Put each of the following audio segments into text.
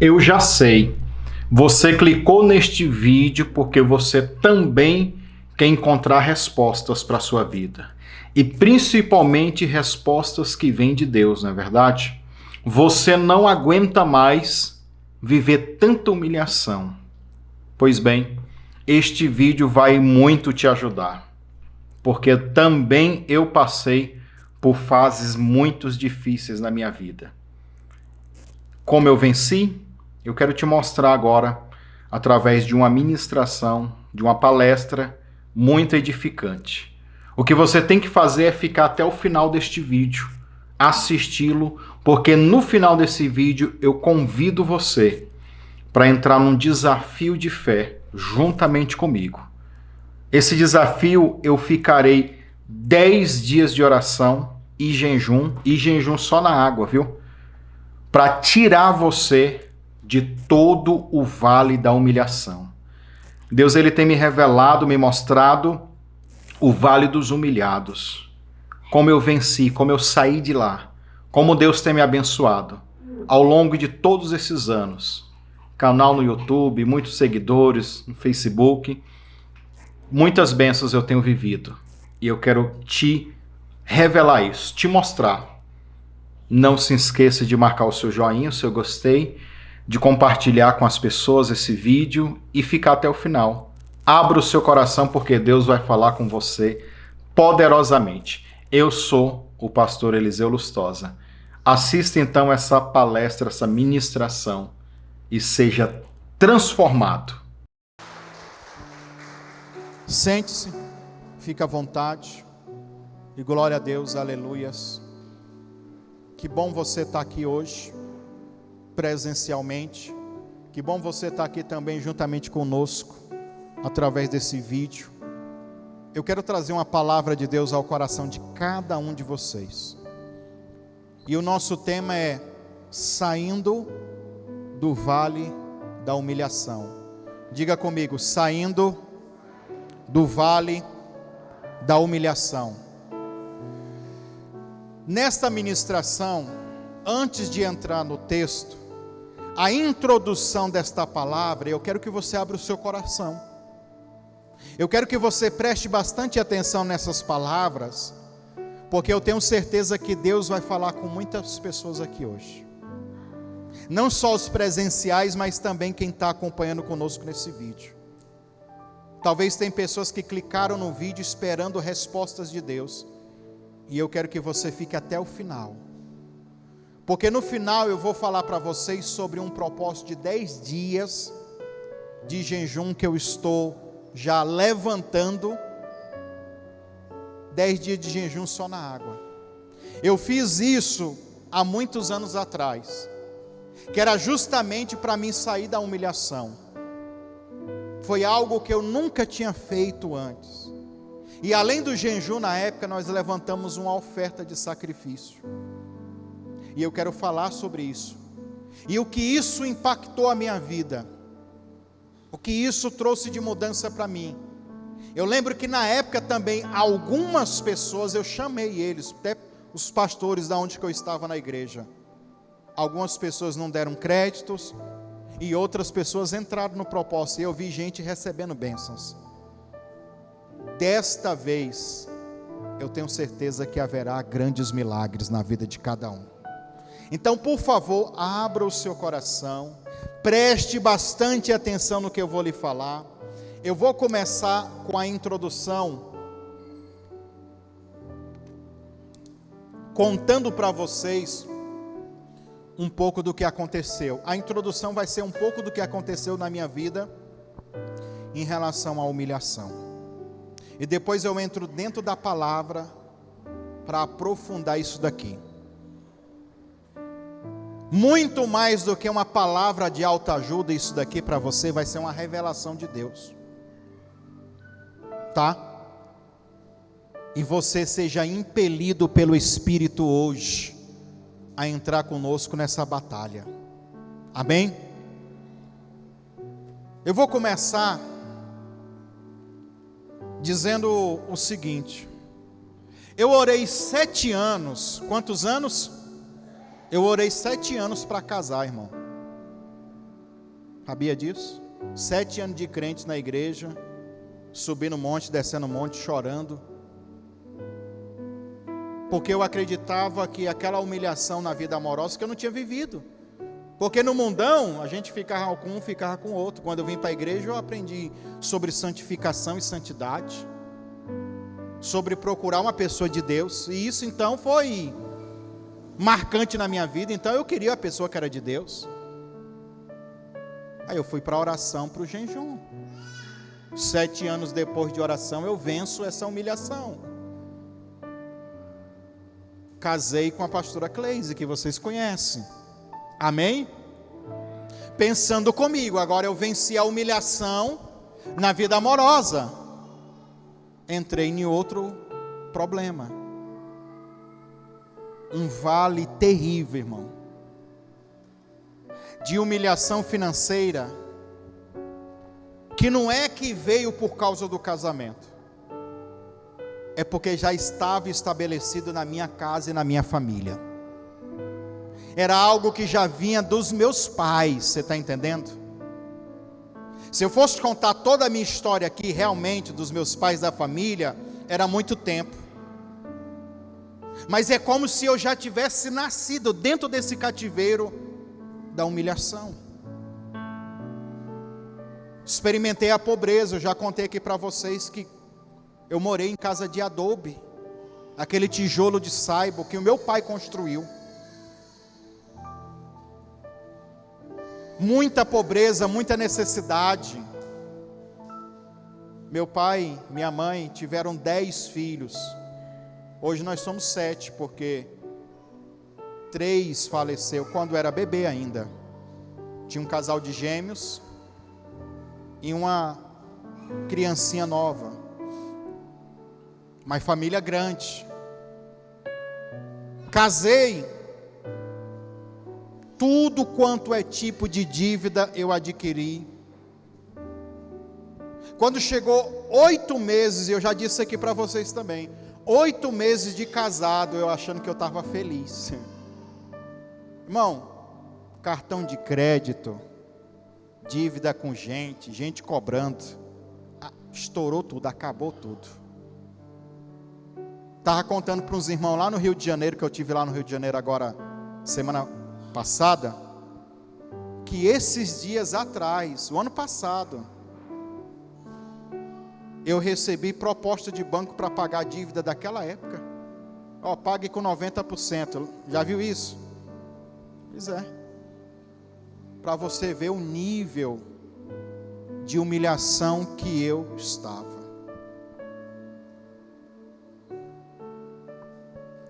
Eu já sei. Você clicou neste vídeo porque você também quer encontrar respostas para a sua vida. E principalmente respostas que vêm de Deus, não é verdade? Você não aguenta mais viver tanta humilhação. Pois bem, este vídeo vai muito te ajudar. Porque também eu passei por fases muito difíceis na minha vida. Como eu venci? Eu quero te mostrar agora, através de uma ministração, de uma palestra muito edificante. O que você tem que fazer é ficar até o final deste vídeo, assisti-lo, porque no final desse vídeo eu convido você para entrar num desafio de fé juntamente comigo. Esse desafio eu ficarei 10 dias de oração e jejum só na água, viu? Para tirar você de todo o vale da humilhação. Deus ele tem me revelado, me mostrado o vale dos humilhados. Como eu venci, como eu saí de lá. Como Deus tem me abençoado ao longo de todos esses anos. Canal no YouTube, muitos seguidores no Facebook. Muitas bênçãos eu tenho vivido. E eu quero te revelar isso, te mostrar. Não se esqueça de marcar o seu joinha, o seu gostei, de compartilhar com as pessoas esse vídeo e ficar até o final. Abra o seu coração porque Deus vai falar com você poderosamente. Eu sou o pastor Eliseu Lustosa. Assista então essa palestra, essa ministração e seja transformado. Sente-se, fique à vontade e glória a Deus, aleluias. Que bom você estar aqui hoje, presencialmente. Que bom você estar aqui também juntamente conosco, através desse vídeo. Eu quero trazer uma palavra de Deus ao coração de cada um de vocês. E o nosso tema é saindo do vale da humilhação. Diga comigo, saindo do vale da humilhação. Nesta ministração, antes de entrar no texto, a introdução desta palavra, eu quero que você abra o seu coração. Eu quero que você preste bastante atenção nessas palavras, porque eu tenho certeza que Deus vai falar com muitas pessoas aqui hoje. Não só os presenciais, mas também quem está acompanhando conosco nesse vídeo. Talvez tem pessoas que clicaram no vídeo esperando respostas de Deus. E eu quero que você fique até o final. Porque no final eu vou falar para vocês sobre um propósito de 10 dias de jejum que eu estou já levantando. 10 dias de jejum só na água. Eu fiz isso há muitos anos atrás. Que era justamente para mim sair da humilhação. Foi algo que eu nunca tinha feito antes. E além do jejum, na época, nós levantamos uma oferta de sacrifício. E eu quero falar sobre isso. E o que isso impactou a minha vida. O que isso trouxe de mudança para mim. Eu lembro que na época também, algumas pessoas, eu chamei eles, até os pastores da onde que eu estava na igreja. Algumas pessoas não deram créditos. E outras pessoas entraram no propósito. E eu vi gente recebendo bênçãos. Desta vez, eu tenho certeza que haverá grandes milagres na vida de cada um. Então, por favor, abra o seu coração, preste bastante atenção no que eu vou lhe falar. Eu vou começar com a introdução, contando para vocês um pouco do que aconteceu. A introdução vai ser um pouco do que aconteceu na minha vida em relação à humilhação. E depois eu entro dentro da palavra para aprofundar isso daqui. Muito mais do que uma palavra de autoajuda, isso daqui para você vai ser uma revelação de Deus. Tá? E você seja impelido pelo Espírito hoje a entrar conosco nessa batalha. Amém? Eu vou começar dizendo o seguinte. Eu orei 7 anos. Quantos anos? Eu orei 7 anos para casar, irmão. Sabia disso? 7 anos de crente na igreja, subindo monte, descendo monte, chorando. Porque eu acreditava que aquela humilhação na vida amorosa que eu não tinha vivido. Porque no mundão, a gente ficava com um, ficava com o outro. Quando eu vim para a igreja, eu aprendi sobre santificação e santidade. Sobre procurar uma pessoa de Deus. E isso então foi marcante na minha vida. Então eu queria a pessoa que era de Deus. Aí eu fui para a oração, para o jejum. 7 anos depois de oração, eu venço essa humilhação. Casei com a pastora Cleise, que vocês conhecem. Amém? Pensando comigo, agora eu venci a humilhação na vida amorosa. Entrei em outro problema. Um vale terrível, irmão. De humilhação financeira, que não é que veio por causa do casamento, é porque já estava estabelecido na minha casa e na minha família. Era algo que já vinha dos meus pais, você está entendendo? Se eu fosse contar toda a minha história aqui, realmente, dos meus pais, da família, era muito tempo. Mas é como se eu já tivesse nascido dentro desse cativeiro da humilhação. Experimentei a pobreza, eu já contei aqui para vocês que eu morei em casa de adobe, aquele tijolo de saibo que o meu pai construiu. Muita pobreza, muita necessidade. Meu pai e minha mãe tiveram 10 filhos. Hoje nós somos 7, porque 3 faleceu quando era bebê ainda. Tinha um casal de gêmeos e uma criancinha nova. Mas família grande. Casei. Tudo quanto é tipo de dívida eu adquiri. Quando chegou 8 meses, eu já disse aqui para vocês também, 8 meses de casado, eu achando que eu estava feliz. Irmão, cartão de crédito, dívida com gente cobrando, estourou tudo, acabou tudo. Estava contando para uns irmãos lá no Rio de Janeiro, que eu tive lá no Rio de Janeiro agora, semana passada, que esses dias atrás, o ano passado, eu recebi proposta de banco para pagar a dívida daquela época. Pague com 90%. Já viu isso? Pois é. Para você ver o nível de humilhação que eu estava.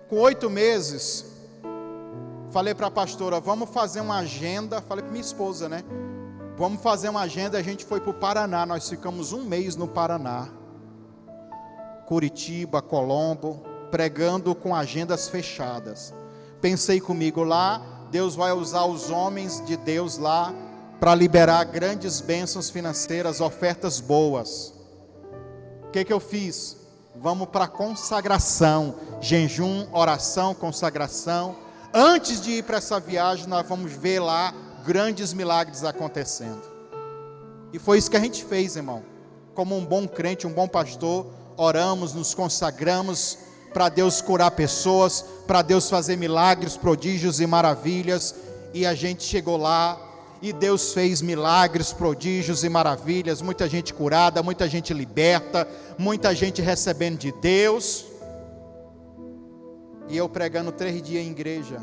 Com 8 meses, falei para a pastora, vamos fazer uma agenda, falei para minha esposa, né? Vamos fazer uma agenda, a gente foi para o Paraná, nós ficamos 1 mês no Paraná. Curitiba, Colombo, pregando com agendas fechadas. Pensei comigo lá, Deus vai usar os homens de Deus lá, para liberar grandes bênçãos financeiras, ofertas boas. O que eu fiz? Vamos para consagração, jejum, oração, consagração. Antes de ir para essa viagem, nós vamos ver lá grandes milagres acontecendo. E foi isso que a gente fez, irmão. Como um bom crente, um bom pastor, oramos, nos consagramos para Deus curar pessoas, para Deus fazer milagres, prodígios e maravilhas. E a gente chegou lá e Deus fez milagres, prodígios e maravilhas. Muita gente curada, muita gente liberta, muita gente recebendo de Deus. E eu pregando 3 dias em igreja,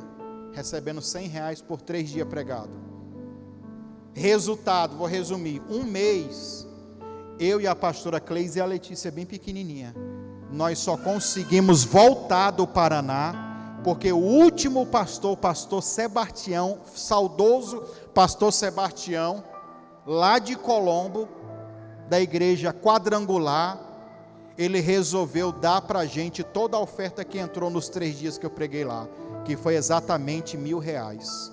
recebendo R$100 por 3 dias pregado. Resultado, vou resumir, 1 mês, eu e a pastora Cleise e a Letícia, bem pequenininha, nós só conseguimos voltar do Paraná, porque o último pastor, o pastor Sebastião, saudoso pastor Sebastião, lá de Colombo, da igreja quadrangular, ele resolveu dar para a gente toda a oferta que entrou nos 3 dias que eu preguei lá, que foi exatamente R$1.000.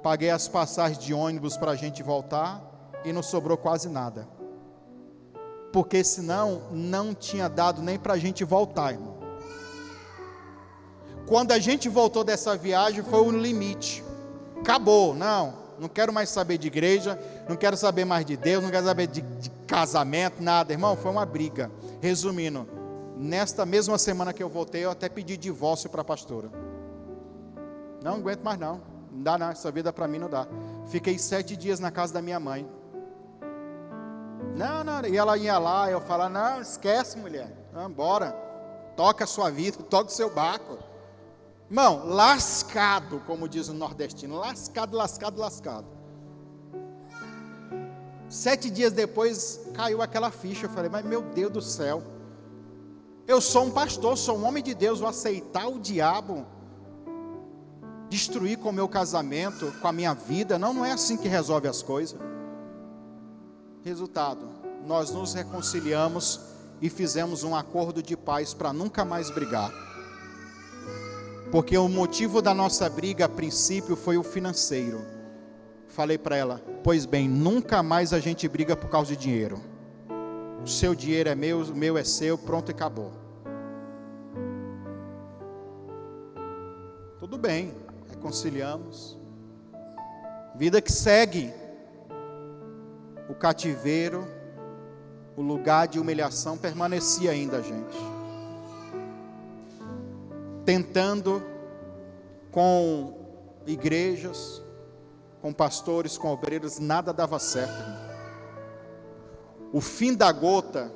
Paguei as passagens de ônibus para a gente voltar e não sobrou quase nada, porque senão não tinha dado nem para a gente voltar, irmão. Quando a gente voltou dessa viagem foi o limite, acabou, não, Não quero mais saber de igreja, não quero saber mais de Deus, não quero saber de casamento, nada. Irmão, foi uma briga. Resumindo, nesta mesma semana que eu voltei, eu até pedi divórcio para a pastora. Não aguento mais não. Não dá não, essa vida para mim não dá. Fiquei 7 dias na casa da minha mãe. Não, e ela ia lá, eu falava, não, esquece, mulher. Vamos embora. Toca a sua vida, toca o seu barco. Irmão, lascado, como diz o nordestino. Lascado. 7 dias depois, caiu aquela ficha. Eu falei, mas meu Deus do céu. Eu sou um pastor, sou um homem de Deus. Vou aceitar o diabo destruir com o meu casamento, com a minha vida? Não é assim que resolve as coisas. Resultado, nós nos reconciliamos e fizemos um acordo de paz para nunca mais brigar. Porque o motivo da nossa briga a princípio foi o financeiro. Falei para ela, pois bem, nunca mais a gente briga por causa de dinheiro. O seu dinheiro é meu, o meu é seu, pronto e acabou. Tudo bem, reconciliamos. Vida que segue. O cativeiro, o lugar de humilhação permanecia ainda, gente. Tentando com igrejas, com pastores, com obreiros, nada dava certo, irmão. O fim da gota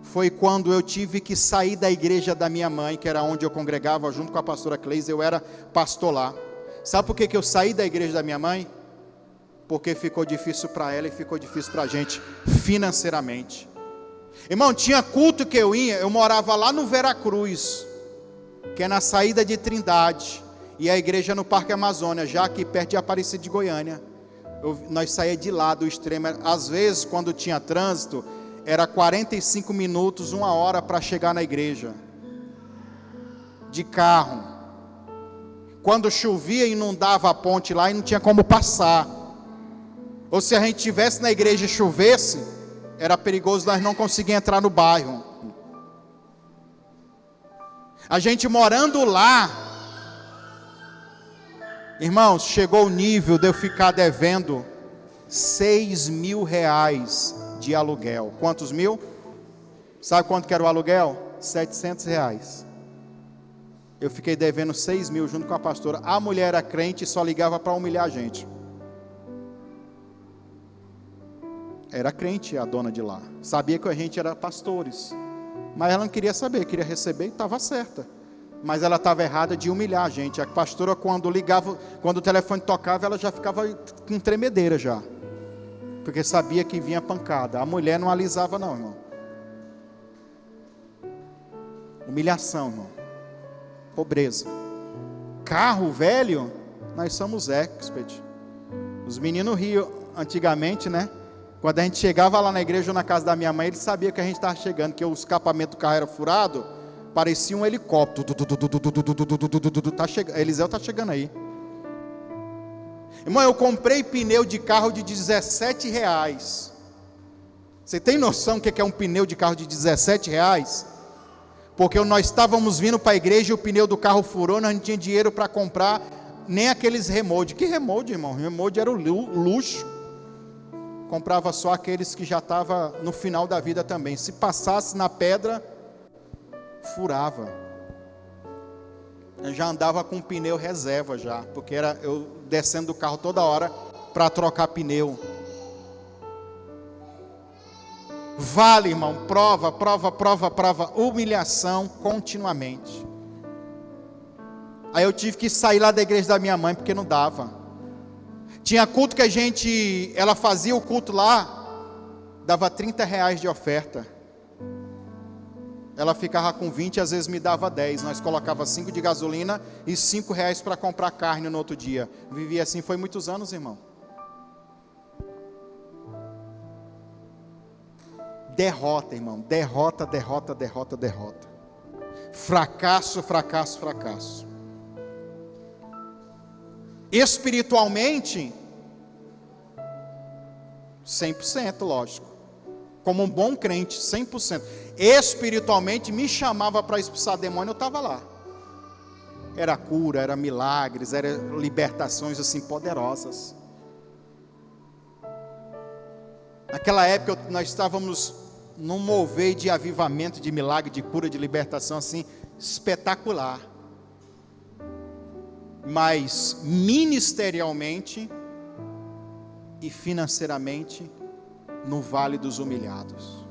foi quando eu tive que sair da igreja da minha mãe, que era onde eu congregava junto com a pastora Cleise, eu era pastor lá. Sabe por que eu saí da igreja da minha mãe? Porque ficou difícil para ela e ficou difícil para a gente financeiramente. Irmão, tinha culto que eu morava lá no Veracruz, que é na saída de Trindade, e a igreja no Parque Amazônia, já aqui perto de Aparecida de Goiânia. Nós saíamos de lá do extremo, às vezes quando tinha trânsito, era 45 minutos, 1 hora para chegar na igreja, de carro. Quando chovia, inundava a ponte lá e não tinha como passar. Ou se a gente estivesse na igreja e chovesse, era perigoso nós não conseguir entrar no bairro. A gente morando lá, irmãos, chegou o nível de eu ficar devendo 6 mil reais de aluguel. Quantos mil? Sabe quanto que era o aluguel? 700 reais. Eu fiquei devendo 6 mil junto com a pastora. A mulher era crente e só ligava para humilhar a gente. Era crente a dona de lá. Sabia que a gente era pastores. Mas ela não queria saber, queria receber e estava certa. Mas ela estava errada de humilhar a gente. A pastora, quando ligava, quando o telefone tocava, ela já ficava com tremedeira já. Porque sabia que vinha pancada. A mulher não alisava não, irmão. Humilhação, irmão. Pobreza. Carro velho, nós somos expert. Os meninos riam antigamente, né? Quando a gente chegava lá na igreja ou na casa da minha mãe, eles sabiam que a gente estava chegando, que o escapamento do carro era furado, parecia um helicóptero. Eliseu está chegando aí. Irmão, eu comprei pneu de carro de 17 reais. Você tem noção do que é um pneu de carro de 17 reais? Porque nós estávamos vindo para a igreja e o pneu do carro furou, nós não tinha dinheiro para comprar nem aqueles remold. Que remold, irmão? Remold era o luxo. Comprava só aqueles que já estavam no final da vida também. Se passasse na pedra, furava. Eu já andava com pneu reserva já, porque era eu descendo do carro toda hora para trocar pneu. Vale, irmão, prova, humilhação continuamente. Aí eu tive que sair lá da igreja da minha mãe, porque não dava. Tinha culto que ela fazia o culto lá, dava 30 reais de oferta. Ela ficava com 20, às vezes me dava 10. Nós colocava 5 de gasolina e 5 reais para comprar carne no outro dia. Vivi assim, foi muitos anos, irmão. Derrota, irmão. Derrota. Fracasso. Espiritualmente, 100%, lógico. Como um bom crente, 100%. Espiritualmente, me chamava para expulsar demônio, eu estava lá. era cura, era milagres, era libertações assim poderosas. Naquela época nós estávamos num mover de avivamento, de milagre, de cura, de libertação assim espetacular. Mas ministerialmente e financeiramente no vale dos humilhados.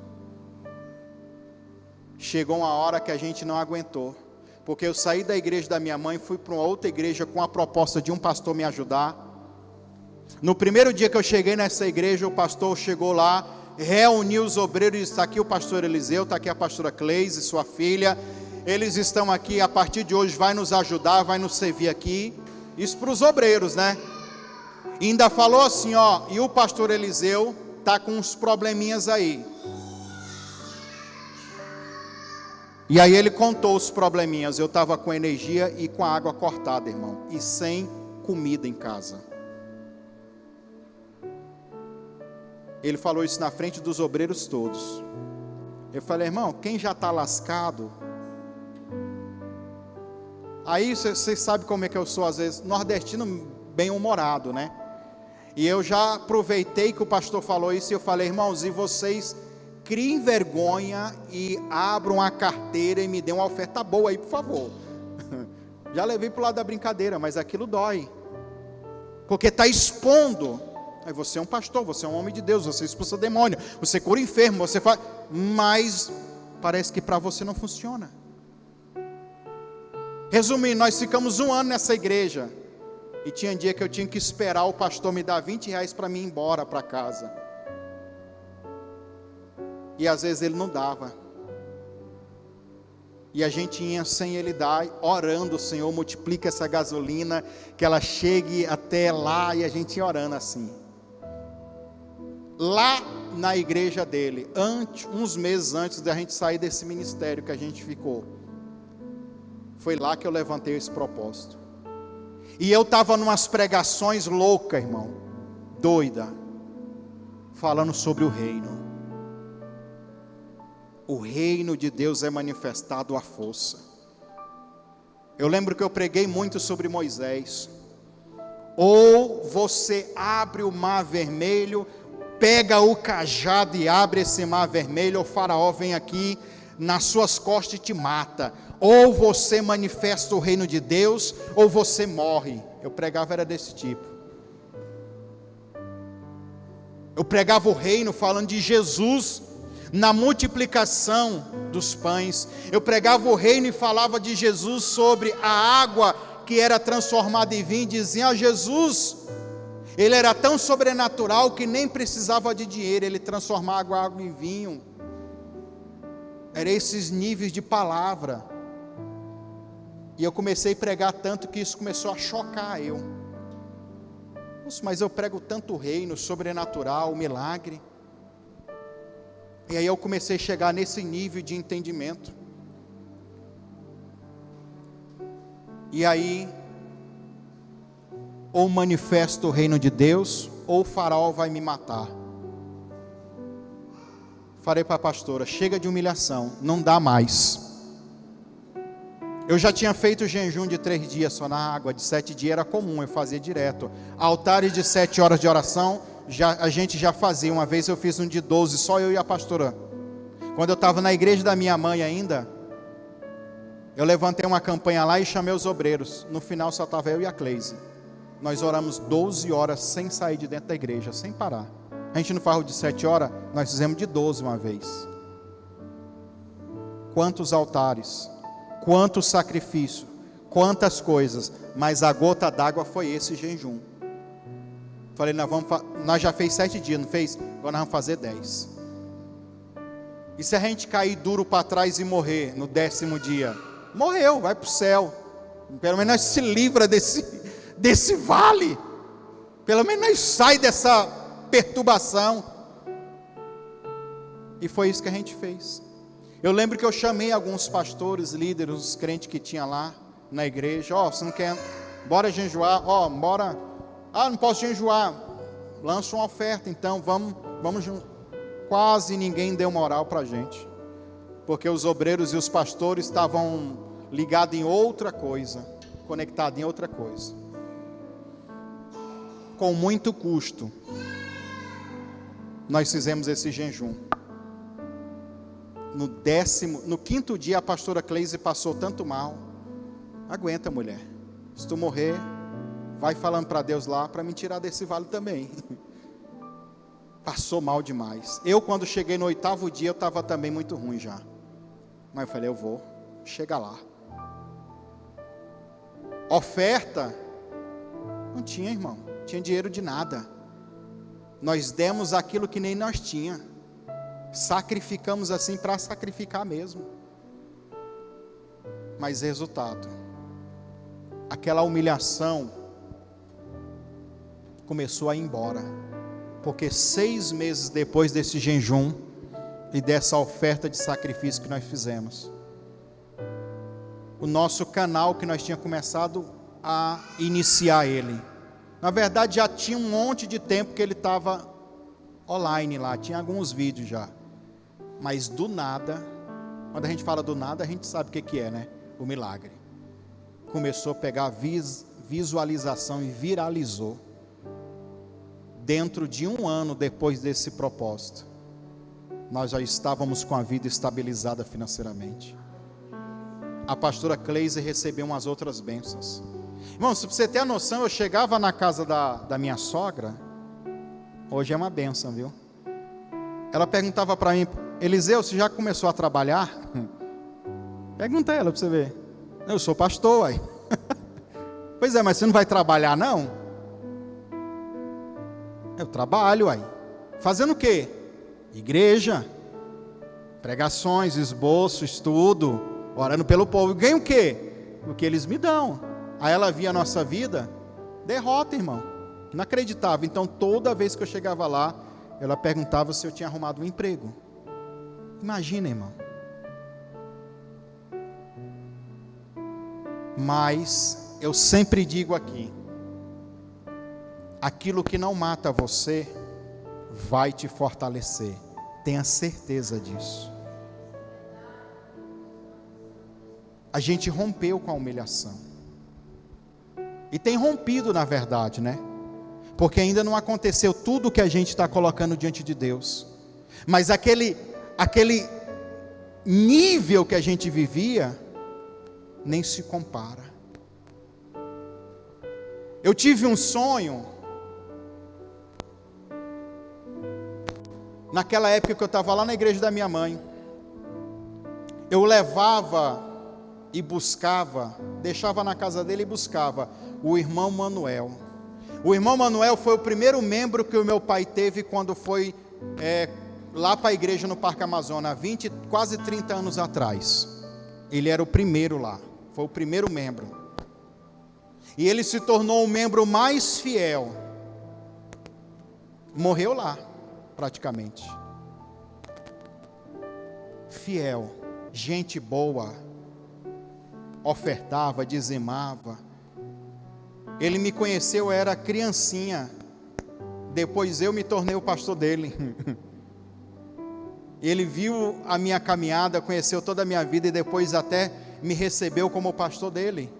Chegou uma hora que a gente não aguentou, porque eu saí da igreja da minha mãe, fui para uma outra igreja com a proposta de um pastor me ajudar. No primeiro dia que eu cheguei nessa igreja, o pastor chegou lá, reuniu os obreiros, está aqui o pastor Eliseu, está aqui a pastora Cleise, sua filha, eles estão aqui, a partir de hoje vai nos ajudar, vai nos servir aqui. Isso para os obreiros, né? E ainda falou assim, ó, e o pastor Eliseu está com uns probleminhas aí. E aí ele contou os probleminhas. Eu estava com energia e com a água cortada, irmão, e sem comida em casa. Ele falou isso na frente dos obreiros todos. Eu falei, irmão, quem já está lascado? Aí vocês sabem como é que eu sou, às vezes, nordestino bem-humorado, né? E eu já aproveitei que o pastor falou isso e eu falei, irmãos, e vocês criem vergonha e abram a carteira e me dêem uma oferta boa aí, por favor. Já levei para o lado da brincadeira, mas aquilo dói. Porque está expondo. Aí você é um pastor, você é um homem de Deus, você expulsa demônio, você cura enfermo, você faz... Mas parece que para você não funciona. Resumindo, nós ficamos 1 ano nessa igreja. E tinha dia que eu tinha que esperar o pastor me dar R$20 para mim ir embora para casa. E às vezes ele não dava. E a gente ia sem ele dar, orando, Senhor, multiplica essa gasolina, que ela chegue até lá, e a gente ia orando assim. Lá na igreja dele, uns meses antes da gente sair desse ministério que a gente ficou, foi lá que eu levantei esse propósito. E eu estava numas pregações loucas, irmão, doida, falando sobre o reino. O reino de Deus é manifestado à força. Eu lembro que eu preguei muito sobre Moisés. Ou você abre o mar vermelho, pega o cajado e abre esse mar vermelho, o faraó vem aqui nas suas costas e te mata. Ou você manifesta o reino de Deus, ou você morre. Eu pregava era desse tipo. Eu pregava o reino falando de Jesus na multiplicação dos pães. Eu pregava o reino e falava de Jesus sobre a água que era transformada em vinho. Dizia, Jesus, ele era tão sobrenatural que nem precisava de dinheiro, ele transformava a água em vinho. Eram esses níveis de palavra. E eu comecei a pregar tanto que isso começou a chocar eu. Nossa, mas eu prego tanto reino, sobrenatural, milagre. E aí eu comecei a chegar nesse nível de entendimento. E aí, ou manifesto o reino de Deus, ou o faraó vai me matar. Falei para a pastora, chega de humilhação, não dá mais. Eu já tinha feito jejum de 3 dias só na água, de 7 dias era comum, eu fazia direto. Altares de 7 horas de oração, a gente já fazia. Uma vez eu fiz um de 12, só eu e a pastora. Quando eu estava na igreja da minha mãe ainda, eu levantei uma campanha lá e chamei os obreiros. No final só estava eu e a Cleise. Nós oramos 12 horas sem sair de dentro da igreja, sem parar. A gente não faz o de 7 horas, nós fizemos de 12 uma vez. Quantos altares, quantos sacrifícios, quantas coisas, mas a gota d'água foi esse jejum. Falei, nós já fez 7 dias, não fez? Agora nós vamos fazer 10. E se a gente cair duro para trás e morrer no 10º dia? Morreu, vai para o céu. Pelo menos nós se livra desse vale. Pelo menos nós sai dessa perturbação. E foi isso que a gente fez. Eu lembro que eu chamei alguns pastores, líderes, os crentes que tinha lá na igreja. Você não quer? Bora jejuar. Bora. Não posso jejuar. Lança uma oferta, então vamos junto. Quase ninguém deu moral para a gente, porque os obreiros e os pastores estavam ligados em outra coisa. conectado em outra coisa. Com muito custo, nós fizemos esse jejum. No quinto dia, a pastora Cleise passou tanto mal. Aguenta, mulher. Se tu morrer, vai falando para Deus lá, para me tirar desse vale também. Passou mal demais. Eu, quando cheguei no 8º dia, eu estava também muito ruim já. Mas eu falei, eu vou, chega lá. Oferta, não tinha, irmão. Não tinha dinheiro de nada. Nós demos aquilo que nem nós tinha. Sacrificamos assim para sacrificar mesmo. Mas resultado, aquela humilhação começou a ir embora. Porque 6 meses depois desse jejum e dessa oferta de sacrifício que nós fizemos, o nosso canal que nós tínhamos começado a iniciar ele, na verdade já tinha um monte de tempo que ele estava online lá, tinha alguns vídeos já, mas do nada, quando a gente fala do nada, a gente sabe o que é, né? O milagre. Começou a pegar visualização e viralizou. Dentro de 1 ano depois desse propósito, nós já estávamos com a vida estabilizada financeiramente. A pastora Cleise recebeu umas outras bênçãos. Irmão, se você ter a noção, eu chegava na casa da minha sogra, hoje é uma bênção, viu? Ela perguntava para mim, Eliseu, você já começou a trabalhar? Pergunta ela para você ver. Eu sou pastor, aí. Pois é, mas você não vai trabalhar não? Eu trabalho aí. Fazendo o quê? Igreja, pregações, esboço, estudo, orando pelo povo. Ganho o quê? O que eles me dão. Aí ela via a nossa vida, derrota, irmão. Não acreditava. Então toda vez que eu chegava lá, ela perguntava se eu tinha arrumado um emprego. Imagina, irmão. Mas eu sempre digo aqui, aquilo que não mata você, vai te fortalecer. Tenha certeza disso. A gente rompeu com a humilhação. E tem rompido, na verdade, né? Porque ainda não aconteceu tudo o que a gente está colocando diante de Deus. Mas aquele nível que a gente vivia, nem se compara. Eu tive um sonho, naquela época que eu estava lá na igreja da minha mãe. Eu levava e buscava, deixava na casa dele e buscava o irmão Manuel. O irmão Manuel foi o primeiro membro que o meu pai teve quando foi lá para a igreja no Parque Amazonas, há quase 30 anos atrás. Ele era o primeiro lá, foi o primeiro membro. E ele se tornou o membro mais fiel. Morreu lá, praticamente. Fiel, gente boa, ofertava, dizimava. Ele me conheceu, eu era criancinha. Depois eu me tornei o pastor dele. Ele viu a minha caminhada, conheceu toda a minha vida e depois até me recebeu como pastor dele.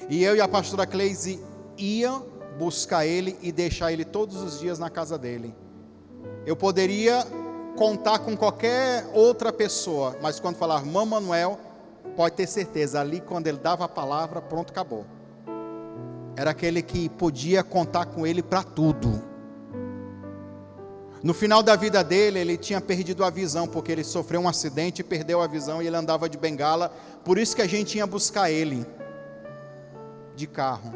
E eu e a pastora Cleise ia buscar ele e deixar ele todos os dias na casa dele. Eu poderia contar com qualquer outra pessoa, mas quando falar irmão Manuel, pode ter certeza, ali quando ele dava a palavra, pronto, acabou. Era aquele que podia contar com ele para tudo. No final da vida dele, ele tinha perdido a visão, porque ele sofreu um acidente e perdeu a visão, e ele andava de bengala. Por isso que a gente ia buscar ele de carro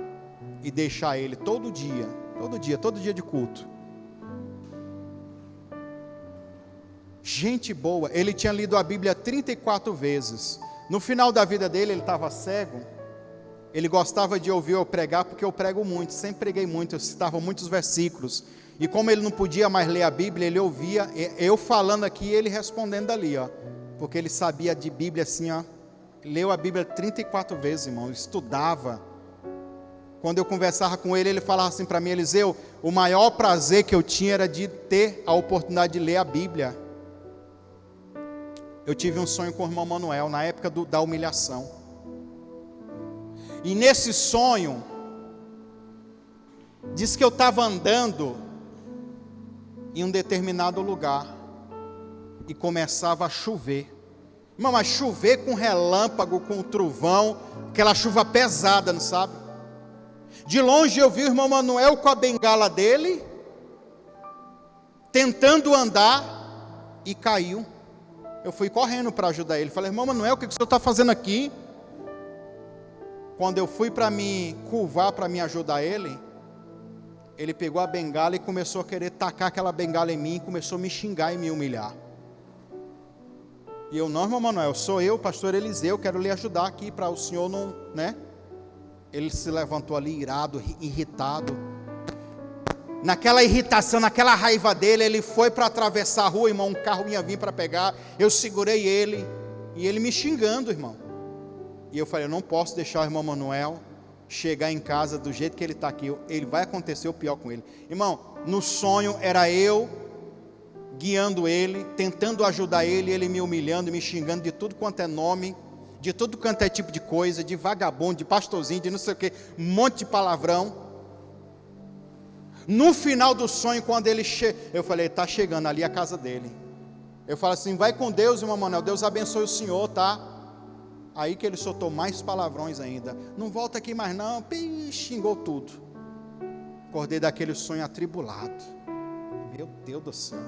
e deixar ele todo dia de culto. Gente boa. Ele tinha lido a Bíblia 34 vezes. No final da vida dele, ele estava cego. Ele gostava de ouvir eu pregar, porque eu prego muito, sempre preguei muito, eu citava muitos versículos. E como ele não podia mais ler a Bíblia, ele ouvia eu falando aqui e ele respondendo ali, ó. Porque ele sabia de Bíblia assim, ó. Leu a Bíblia 34 vezes, irmão, estudava. Quando eu conversava com ele, ele falava assim para mim, Eliseu, o maior prazer que eu tinha era de ter a oportunidade de ler a Bíblia. Eu tive um sonho com o irmão Manuel, na época da humilhação. E nesse sonho, diz que eu estava andando em um determinado lugar e começava a chover. Irmão, mas chover com relâmpago, com trovão, aquela chuva pesada, não sabe? De longe eu vi o irmão Manuel com a bengala dele, tentando andar, e caiu. Eu fui correndo para ajudar ele. Falei, irmão Manuel, o que o senhor está fazendo aqui? Quando eu fui para me curvar, para me ajudar ele pegou a bengala e começou a querer tacar aquela bengala em mim, e começou a me xingar e me humilhar. E eu, não, irmão Manuel, sou eu, pastor Eliseu, quero lhe ajudar aqui, para o senhor não, né? Ele se levantou ali, irado, irritado. Naquela irritação, naquela raiva dele, ele foi para atravessar a rua, irmão, um carro ia vir para pegar, eu segurei ele, e ele me xingando, irmão. E eu falei, eu não posso deixar o irmão Manuel chegar em casa do jeito que ele está aqui, ele vai acontecer o pior com ele. Irmão, no sonho era eu guiando ele, tentando ajudar ele, ele me humilhando, me xingando de tudo quanto é nome, de tudo quanto é tipo de coisa, de vagabundo, de pastorzinho, de não sei o que, um monte de palavrão. No final do sonho, quando ele eu falei, está chegando ali a casa dele. Eu falo assim, vai com Deus, irmão Manuel, Deus abençoe o senhor, tá? Aí que ele soltou mais palavrões ainda. Não volta aqui mais não, xingou tudo. Acordei daquele sonho atribulado. Meu Deus do céu.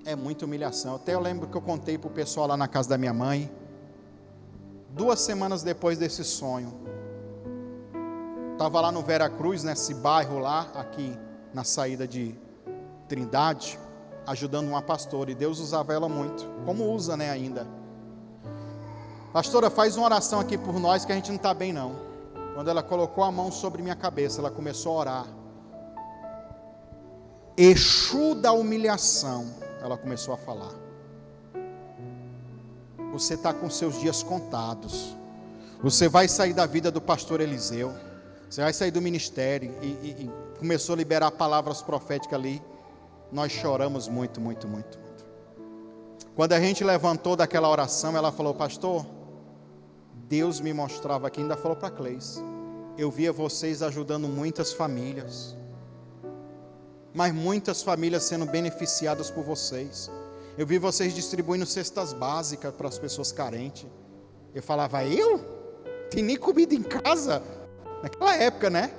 É muita humilhação. Até eu lembro que eu contei para o pessoal lá na casa da minha mãe. 2 semanas depois desse sonho, estava lá no Vera Cruz, nesse bairro lá, aqui na saída de Trindade, ajudando uma pastora, e Deus usava ela muito, como usa, né, ainda. Pastora, faz uma oração aqui por nós, que a gente não está bem não. Quando ela colocou a mão sobre minha cabeça, ela começou a orar. Exu da humilhação, ela começou a falar. Você está com seus dias contados. Você vai sair da vida do pastor Eliseu. Você vai sair do ministério. E começou a liberar palavras proféticas ali. Nós choramos muito, muito, muito, muito. Quando a gente levantou daquela oração, ela falou, pastor, Deus me mostrava aqui, ainda falou para Cleis, eu via vocês ajudando muitas famílias, mas muitas famílias sendo beneficiadas por vocês. Eu vi vocês distribuindo cestas básicas para as pessoas carentes. Eu falava, eu? Tem nem comida em casa? Naquela época, né?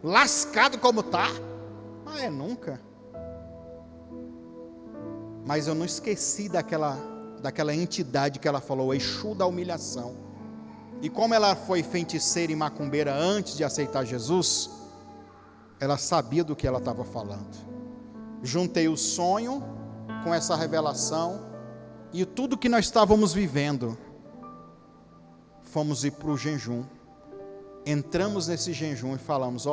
Lascado como tá. Ah, nunca. Mas eu não esqueci daquela entidade que ela falou, o Exu da humilhação. E como ela foi feiticeira e macumbeira antes de aceitar Jesus, ela sabia do que ela estava falando. Juntei o sonho com essa revelação e tudo que nós estávamos vivendo. Fomos ir para o jejum. Entramos nesse jejum e falamos,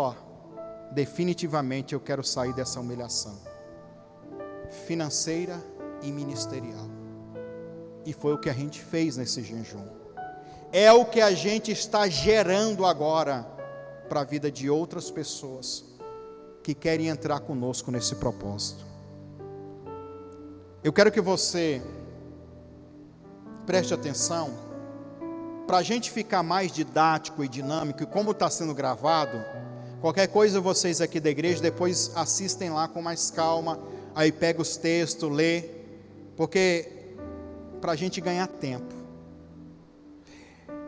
definitivamente eu quero sair dessa humilhação financeira e ministerial. E foi o que a gente fez nesse jejum. É o que a gente está gerando agora para a vida de outras pessoas que querem entrar conosco nesse propósito. Eu quero que você preste atenção, para a gente ficar mais didático e dinâmico, e como está sendo gravado, qualquer coisa vocês aqui da igreja depois assistem lá com mais calma, aí pega os textos, lê, porque para a gente ganhar tempo.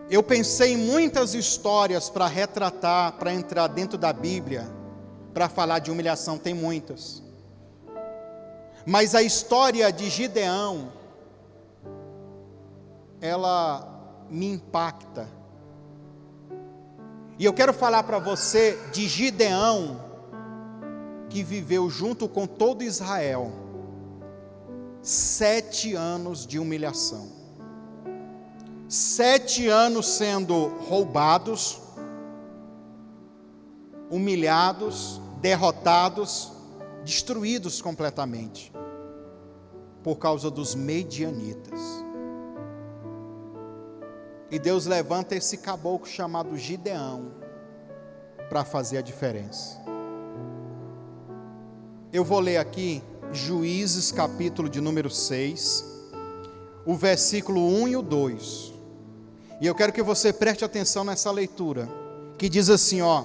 Eu pensei em muitas histórias para retratar, para entrar dentro da Bíblia, para falar de humilhação, tem muitas. Mas a história de Gideão, ela me impacta. E eu quero falar para você de Gideão, que viveu junto com todo Israel 7 anos de humilhação. 7 anos sendo roubados, humilhados, derrotados, destruídos completamente, por causa dos medianitas. E Deus levanta esse caboclo chamado Gideão, para fazer a diferença. Eu vou ler aqui, Juízes capítulo de número 6, o versículo 1 e o 2. E eu quero que você preste atenção nessa leitura, que diz assim, ó: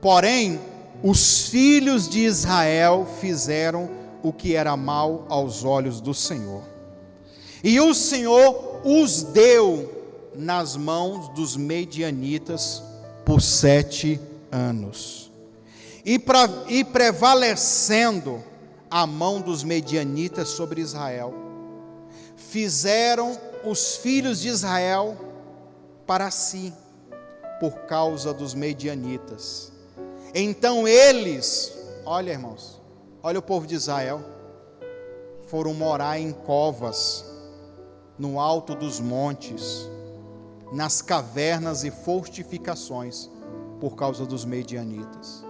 porém, os filhos de Israel fizeram o que era mal aos olhos do Senhor, e o Senhor os deu nas mãos dos medianitas por 7 anos. E prevalecendo a mão dos medianitas sobre Israel, fizeram os filhos de Israel para si, por causa dos medianitas. Então eles, olha irmãos, olha o povo de Israel, foram morar em covas, no alto dos montes, nas cavernas e fortificações, por causa dos medianitas.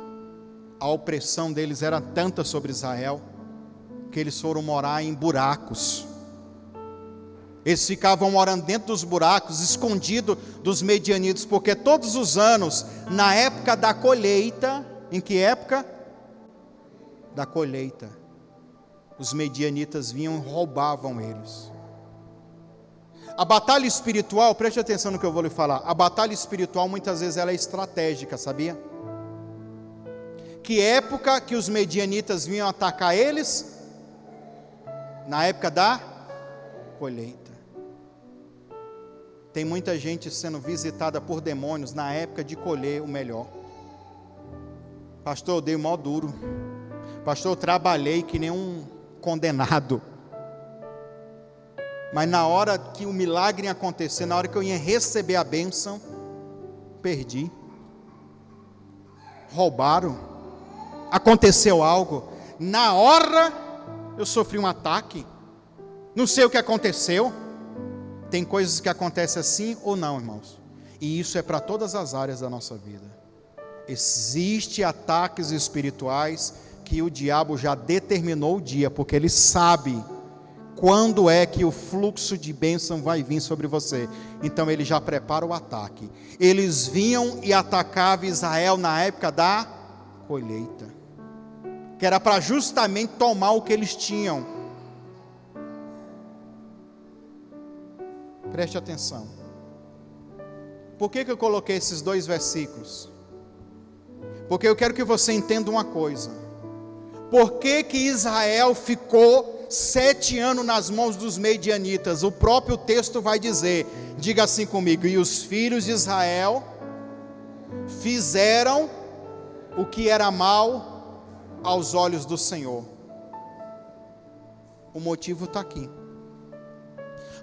A opressão deles era tanta sobre Israel, que eles foram morar em buracos. Eles ficavam morando dentro dos buracos, escondidos dos medianitas, porque todos os anos, na época da colheita, em que época? Da colheita, os medianitas vinham e roubavam eles. A batalha espiritual, preste atenção no que eu vou lhe falar, a batalha espiritual muitas vezes ela é estratégica, sabia? Que época que os medianitas vinham atacar eles? Na época da colheita. Tem muita gente sendo visitada por demônios na época de colher o melhor. Pastor, eu dei o mó duro. Pastor, eu trabalhei que nem um condenado. Mas na hora que o milagre ia acontecer, na hora que eu ia receber a bênção, perdi. Roubaram. Aconteceu algo. Na hora eu sofri um ataque. Não sei o que aconteceu. Tem coisas que acontecem assim ou não, irmãos. E isso é para todas as áreas da nossa vida. Existem ataques espirituais que o diabo já determinou o dia, porque ele sabe quando é que o fluxo de bênção vai vir sobre você. Então ele já prepara o ataque. Eles vinham e atacavam Israel na época da colheita, que era para justamente tomar o que eles tinham. Preste atenção. Por que eu coloquei esses 2 versículos? Porque eu quero que você entenda uma coisa. Por que Israel ficou 7 anos nas mãos dos medianitas? O próprio texto vai dizer, diga assim comigo: e os filhos de Israel fizeram o que era mal aos olhos do Senhor. O motivo está aqui.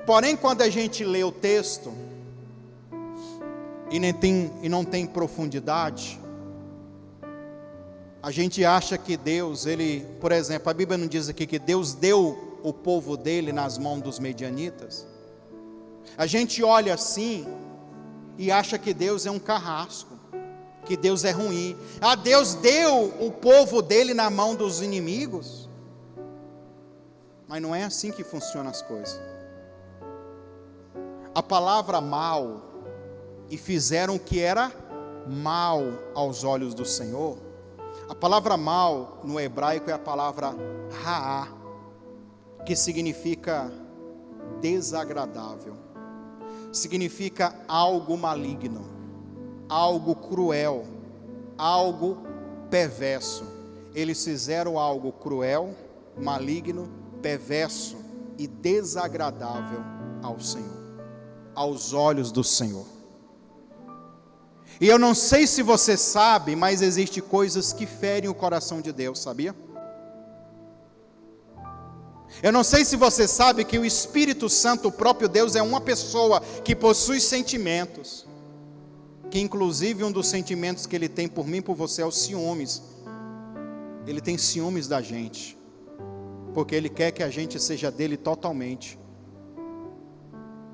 Porém, quando a gente lê o texto e não tem profundidade, a gente acha que Deus, por exemplo, a Bíblia não diz aqui que Deus deu o povo dele nas mãos dos medianitas. A gente olha assim e acha que Deus é um carrasco, que Deus é ruim. Deus deu o povo dele na mão dos inimigos. Mas não é assim que funcionam as coisas. A palavra mal, e fizeram o que era mal aos olhos do Senhor. A palavra mal no hebraico é a palavra raá, que significa desagradável, significa algo maligno, algo cruel, algo perverso. Eles fizeram algo cruel, maligno, perverso e desagradável ao Senhor, aos olhos do Senhor. E eu não sei se você sabe, mas existem coisas que ferem o coração de Deus, sabia? Eu não sei se você sabe que o Espírito Santo, o próprio Deus, é uma pessoa que possui sentimentos, que inclusive um dos sentimentos que Ele tem por mim e por você é os ciúmes. Ele tem ciúmes da gente, porque Ele quer que a gente seja dele totalmente.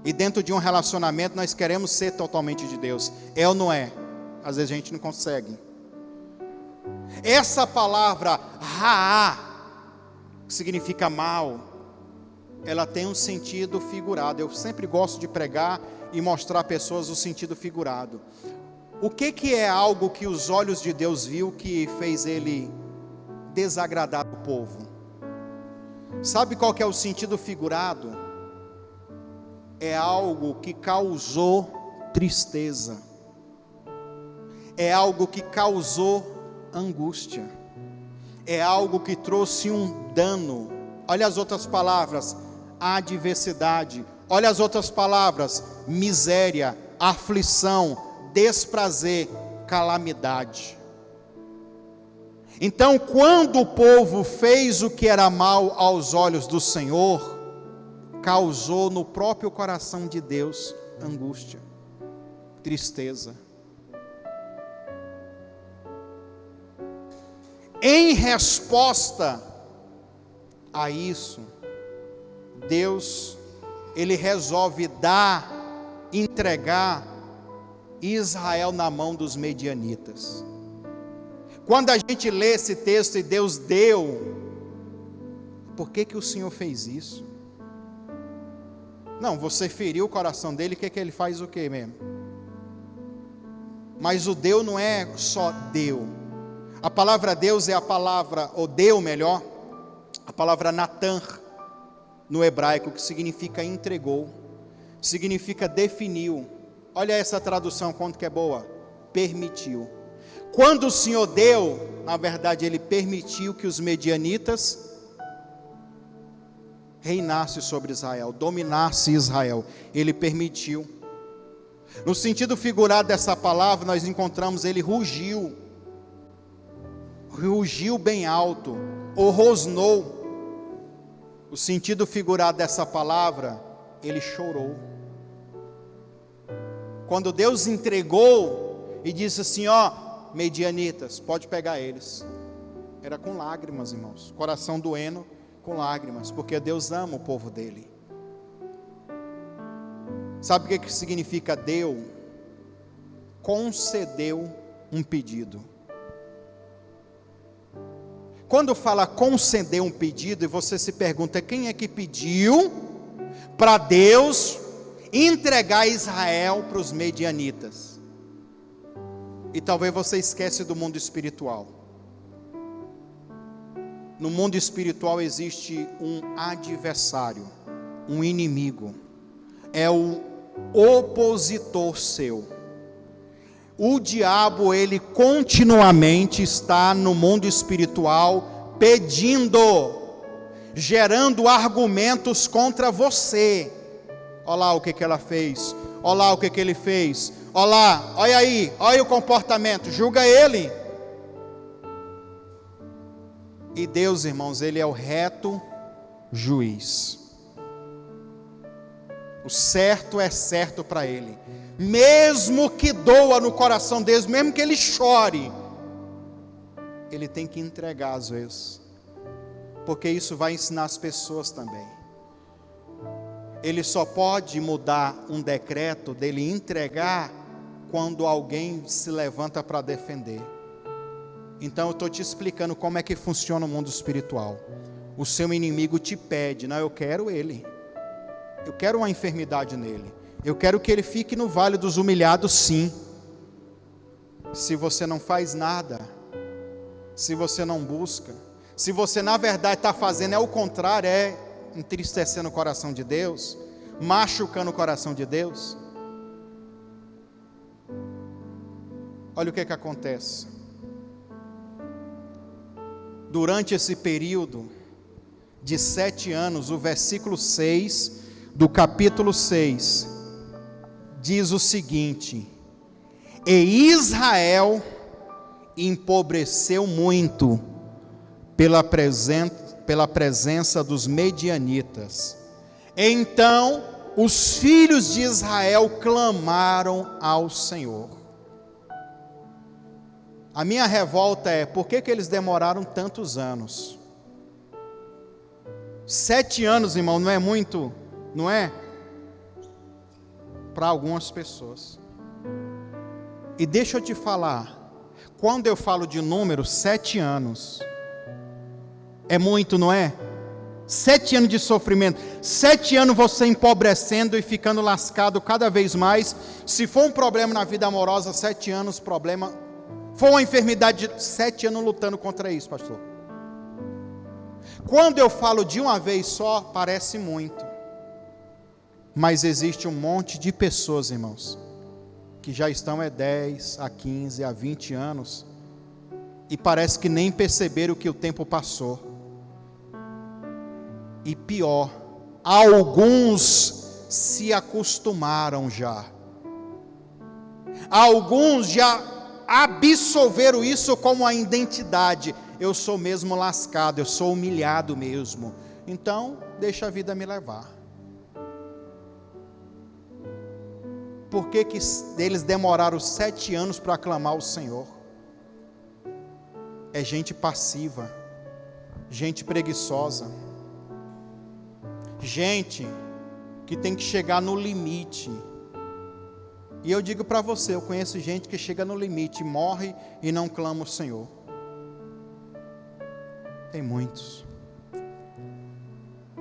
E dentro de um relacionamento nós queremos ser totalmente de Deus. É ou não é? Às vezes a gente não consegue. Essa palavra raá, que significa mal, ela tem um sentido figurado. Eu sempre gosto de pregar e mostrar a pessoas o sentido figurado. O que é algo que os olhos de Deus viu que fez ele desagradar o povo? Sabe qual que é o sentido figurado? é algo que causou tristeza, é algo que causou angústia, é algo que trouxe um dano. Olha as outras palavras: adversidade. Olha as outras palavras: miséria, aflição, desprazer, calamidade. Então, quando o povo fez o que era mal aos olhos do Senhor, causou no próprio coração de Deus angústia, tristeza. Em resposta a isso, Deus, Ele resolve entregar Israel na mão dos medianitas. Quando a gente lê esse texto e Deus deu, por que o Senhor fez isso? Não, você feriu o coração dele, o que ele faz o quê mesmo? Mas o deu não é só deu. A palavra Deus é a palavra, ou deu melhor, a palavra Natan, no hebraico, que significa entregou, significa definiu. Olha essa tradução, quanto que é boa: permitiu. Quando o Senhor deu, na verdade Ele permitiu que os medianitas reinassem sobre Israel, dominassem Israel. Ele permitiu. No sentido figurado dessa palavra, nós encontramos Ele rugiu bem alto, ou rosnou. O sentido figurado dessa palavra, Ele chorou. Quando Deus entregou e disse assim: ó, medianitas, pode pegar eles, era com lágrimas, irmãos, coração doendo, com lágrimas, porque Deus ama o povo dele. Sabe o que significa deu? Concedeu um pedido. Quando fala conceder um pedido, e você se pergunta: quem é que pediu para Deus entregar Israel para os medianitas? E talvez você esquece do mundo espiritual. No mundo espiritual existe um adversário, um inimigo, é o opositor seu. O diabo, ele continuamente está no mundo espiritual pedindo, gerando argumentos contra você. Olha lá o que ela fez, olha lá o que ele fez, olha lá, olha aí, olha o comportamento, julga ele. E Deus, irmãos, Ele é o reto juiz. O certo é certo para Ele, mesmo que doa no coração deles, mesmo que ele chore, Ele tem que entregar às vezes, porque isso vai ensinar as pessoas também. Ele só pode mudar um decreto dele entregar quando alguém se levanta para defender. Então eu estou te explicando como é que funciona o mundo espiritual. O seu inimigo te pede: não, eu quero ele, eu quero uma enfermidade nele, eu quero que ele fique no vale dos humilhados, sim. Se você não faz nada, se você não busca, se você na verdade está fazendo é o contrário, é entristecendo o coração de Deus, machucando o coração de Deus, olha o que acontece. Durante esse período de 7 anos, o versículo 6 do capítulo 6 diz o seguinte: e Israel empobreceu muito pela presença dos medianitas. Então os filhos de Israel clamaram ao Senhor. A minha revolta é: por que eles demoraram tantos anos? 7 anos, irmão, não é muito, não é? Para algumas pessoas. E deixa eu te falar, quando eu falo de número, 7 anos, é muito, não é? 7 anos de sofrimento, 7 anos você empobrecendo e ficando lascado cada vez mais. Se for um problema na vida amorosa, 7 anos, problema. Foi uma enfermidade de 7 anos lutando contra isso, pastor. Quando eu falo de uma vez só, parece muito. Mas existe um monte de pessoas, irmãos, que já estão há 10, há 15, há 20 anos, e parece que nem perceberam que o tempo passou. E pior, alguns se acostumaram já. Alguns já absolveram isso como a identidade. Eu sou mesmo lascado, eu sou humilhado mesmo. Então, deixa a vida me levar. Por que eles demoraram 7 anos para aclamar o Senhor? É gente passiva, gente preguiçosa, gente que tem que chegar no limite. E eu digo para você, eu conheço gente que chega no limite, morre e não clama o Senhor. Tem muitos.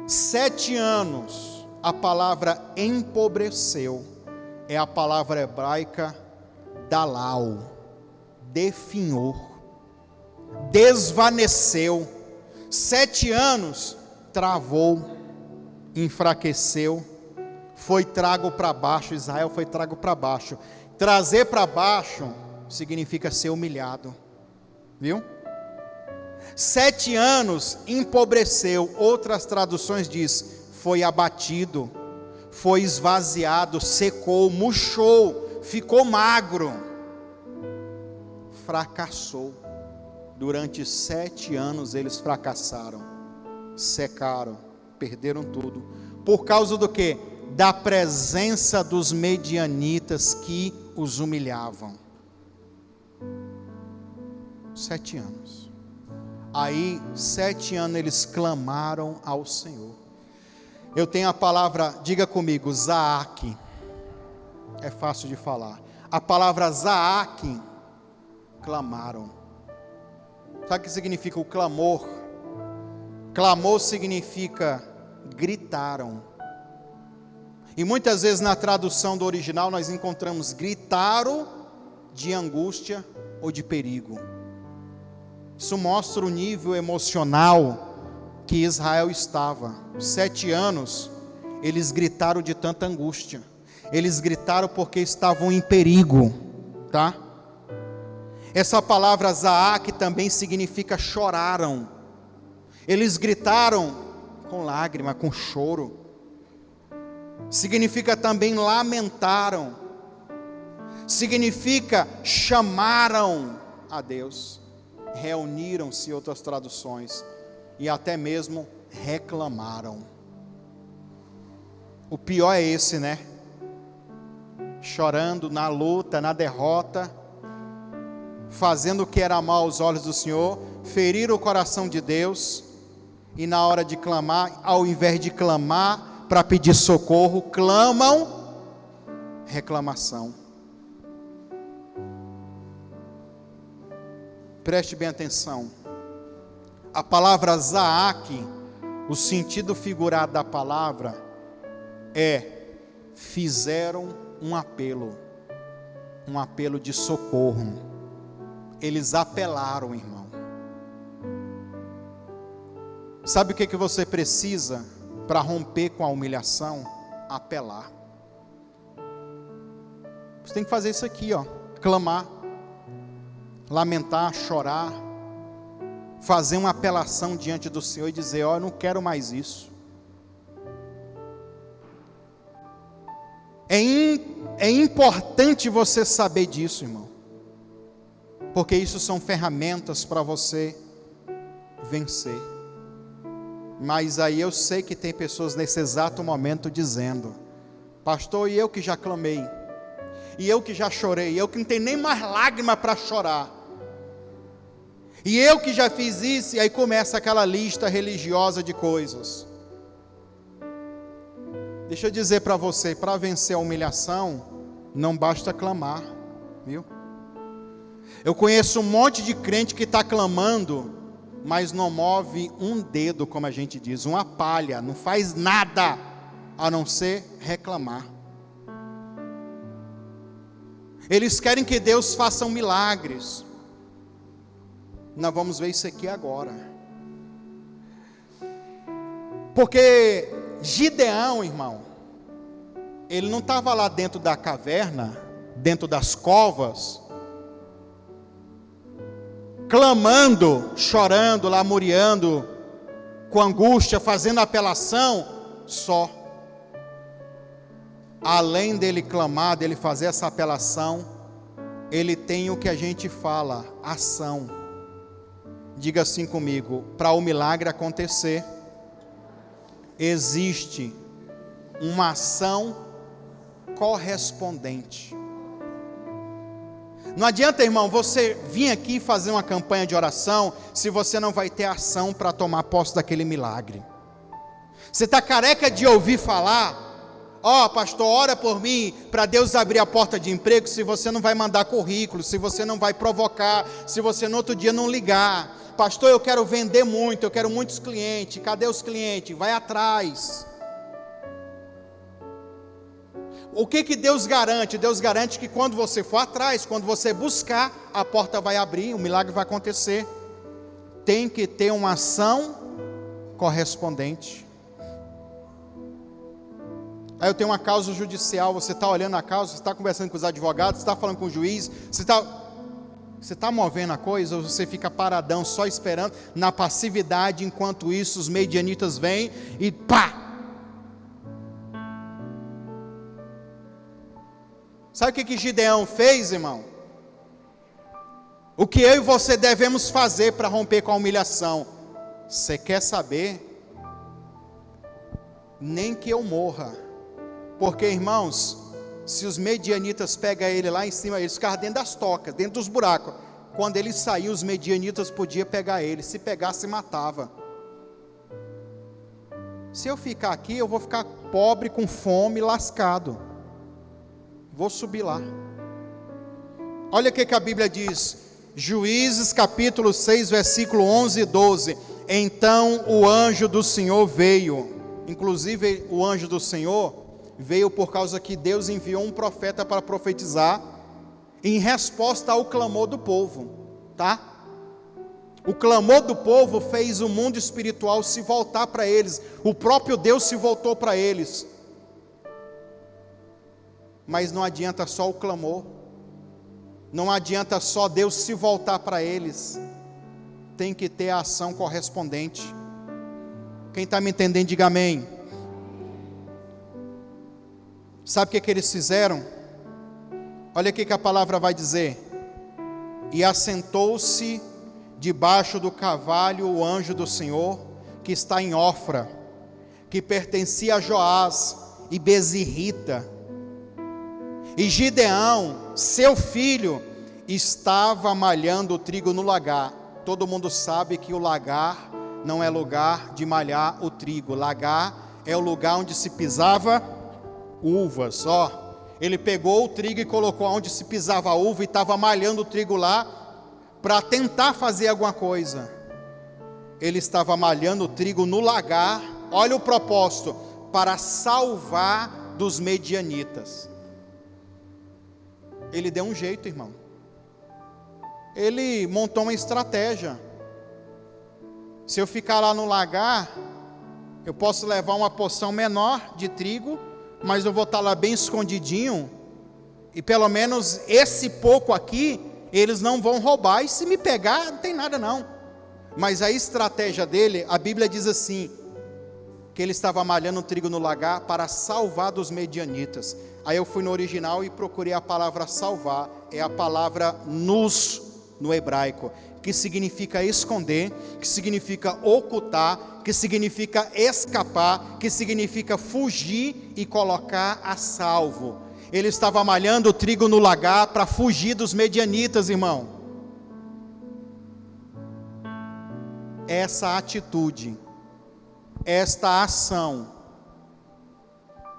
7 anos, a palavra empobreceu, é a palavra hebraica dalal, definhou, desvaneceu. 7 anos, travou, enfraqueceu, foi trago para baixo. Israel foi trago para baixo. Trazer para baixo significa ser humilhado, viu? 7 anos, empobreceu. Outras traduções diz, foi abatido, foi esvaziado, secou, murchou, ficou magro, fracassou. Durante 7 anos eles fracassaram, secaram, perderam tudo. Por causa do quê? Da presença dos medianitas que os humilhavam. 7 anos. Aí, 7 anos eles clamaram ao Senhor. Eu tenho a palavra, diga comigo, Zaak. É fácil de falar. A palavra Zaak, clamaram. Sabe o que significa o clamor? Clamor significa gritaram. E muitas vezes na tradução do original nós encontramos gritaram de angústia ou de perigo. Isso mostra o nível emocional que Israel estava. 7 anos, eles gritaram de tanta angústia. Eles gritaram porque estavam em perigo, tá? Essa palavra Zaak também significa choraram. Eles gritaram com lágrima, com choro. Significa também lamentaram. Significa chamaram a Deus. Reuniram-se, outras traduções, e até mesmo reclamaram. O pior é esse, né? Chorando na luta, na derrota, fazendo o que era mal aos olhos do Senhor, feriram o coração de Deus, e na hora de clamar, ao invés de clamar para pedir socorro, clamam reclamação. Preste bem atenção. A palavra Zaak, o sentido figurado da palavra é: fizeram um apelo de socorro. Eles apelaram, irmão. Sabe o que você precisa para romper com a humilhação? Apelar. Você tem que fazer isso aqui, ó, clamar, lamentar, chorar, fazer uma apelação diante do Senhor e dizer: ó, eu não quero mais isso. É importante você saber disso, irmão, porque isso são ferramentas para você vencer. Mas aí eu sei que tem pessoas nesse exato momento dizendo: pastor, e eu que já clamei, e eu que já chorei, e eu que não tenho nem mais lágrima para chorar, e eu que já fiz isso. E aí começa aquela lista religiosa de coisas. Deixa eu dizer para você, para vencer a humilhação, não basta clamar, viu? Eu conheço um monte de crente que está clamando, mas não move um dedo, como a gente diz, uma palha, não faz nada, a não ser reclamar. Eles querem que Deus faça milagres. Nós vamos ver isso aqui agora. Porque Gideão, irmão, Ele não estava lá dentro da caverna, dentro das covas, clamando, chorando, lamuriando, com angústia, fazendo apelação, só. Além dele clamar, dele fazer essa apelação, ele tem o que a gente fala, ação. Diga assim comigo: para o milagre acontecer, existe uma ação correspondente. Não adianta, irmão, você vir aqui fazer uma campanha de oração, se você não vai ter ação para tomar posse daquele milagre. Você está careca de ouvir falar, pastor, ora por mim, para Deus abrir a porta de emprego, se você não vai mandar currículo, se você não vai provocar, se você no outro dia não ligar. Pastor, eu quero vender muito, eu quero muitos clientes, cadê os clientes? Vai atrás. O que Deus garante? Deus garante que quando você for atrás, quando você buscar, a porta vai abrir, o milagre vai acontecer. Tem que ter uma ação correspondente. Aí eu tenho uma causa judicial, você está olhando a causa, você está conversando com os advogados, você está falando com o juiz, você está movendo a coisa, ou você fica paradão, só esperando, na passividade, enquanto isso os medianitas vêm e pá! Sabe o que Gideão fez, irmão? O que eu e você devemos fazer para romper com a humilhação? Você quer saber? Nem que eu morra. Porque, irmãos, se os medianitas pegam ele lá em cima, eles ficavam dentro das tocas, dentro dos buracos. Quando ele saiu, os medianitas podiam pegar ele. Se pegasse, matava. Se eu ficar aqui, eu vou ficar pobre, com fome, lascado. Vou subir lá. Olha o que a Bíblia diz. Juízes capítulo 6, versículo 11 e 12. Então o anjo do Senhor veio. Inclusive o anjo do Senhor veio por causa que Deus enviou um profeta para profetizar em resposta ao clamor do povo, tá? O clamor do povo fez o mundo espiritual se voltar para eles. O próprio Deus se voltou para eles. Mas não adianta só o clamor, não adianta só Deus se voltar para eles, tem que ter a ação correspondente. Quem está me entendendo, diga amém. Sabe o que eles fizeram? Olha o que a palavra vai dizer. E assentou-se debaixo do carvalho o anjo do Senhor, que está em Ofra, que pertencia a Joás e Bezirrita. E Gideão, seu filho, estava malhando o trigo no lagar. Todo mundo sabe que o lagar não é lugar de malhar o trigo. Lagar é o lugar onde se pisava uvas. Ele pegou o trigo e colocou onde se pisava a uva e estava malhando o trigo lá para tentar fazer alguma coisa. Ele estava malhando o trigo no lagar. Olha o propósito: para salvar dos medianitas. Ele deu um jeito, irmão. Ele montou uma estratégia. Se eu ficar lá no lagar, eu posso levar uma porção menor de trigo, mas eu vou estar lá bem escondidinho, e pelo menos esse pouco aqui, eles não vão roubar, e se me pegar, não tem nada não. Mas a estratégia dele, a Bíblia diz assim, que ele estava malhando o trigo no lagar para salvar dos medianitas. Aí eu fui no original e procurei a palavra salvar, é a palavra nus no hebraico, que significa esconder, que significa ocultar, que significa escapar, que significa fugir e colocar a salvo. Ele estava malhando o trigo no lagar para fugir dos medianitas, irmão. Essa atitude, esta ação,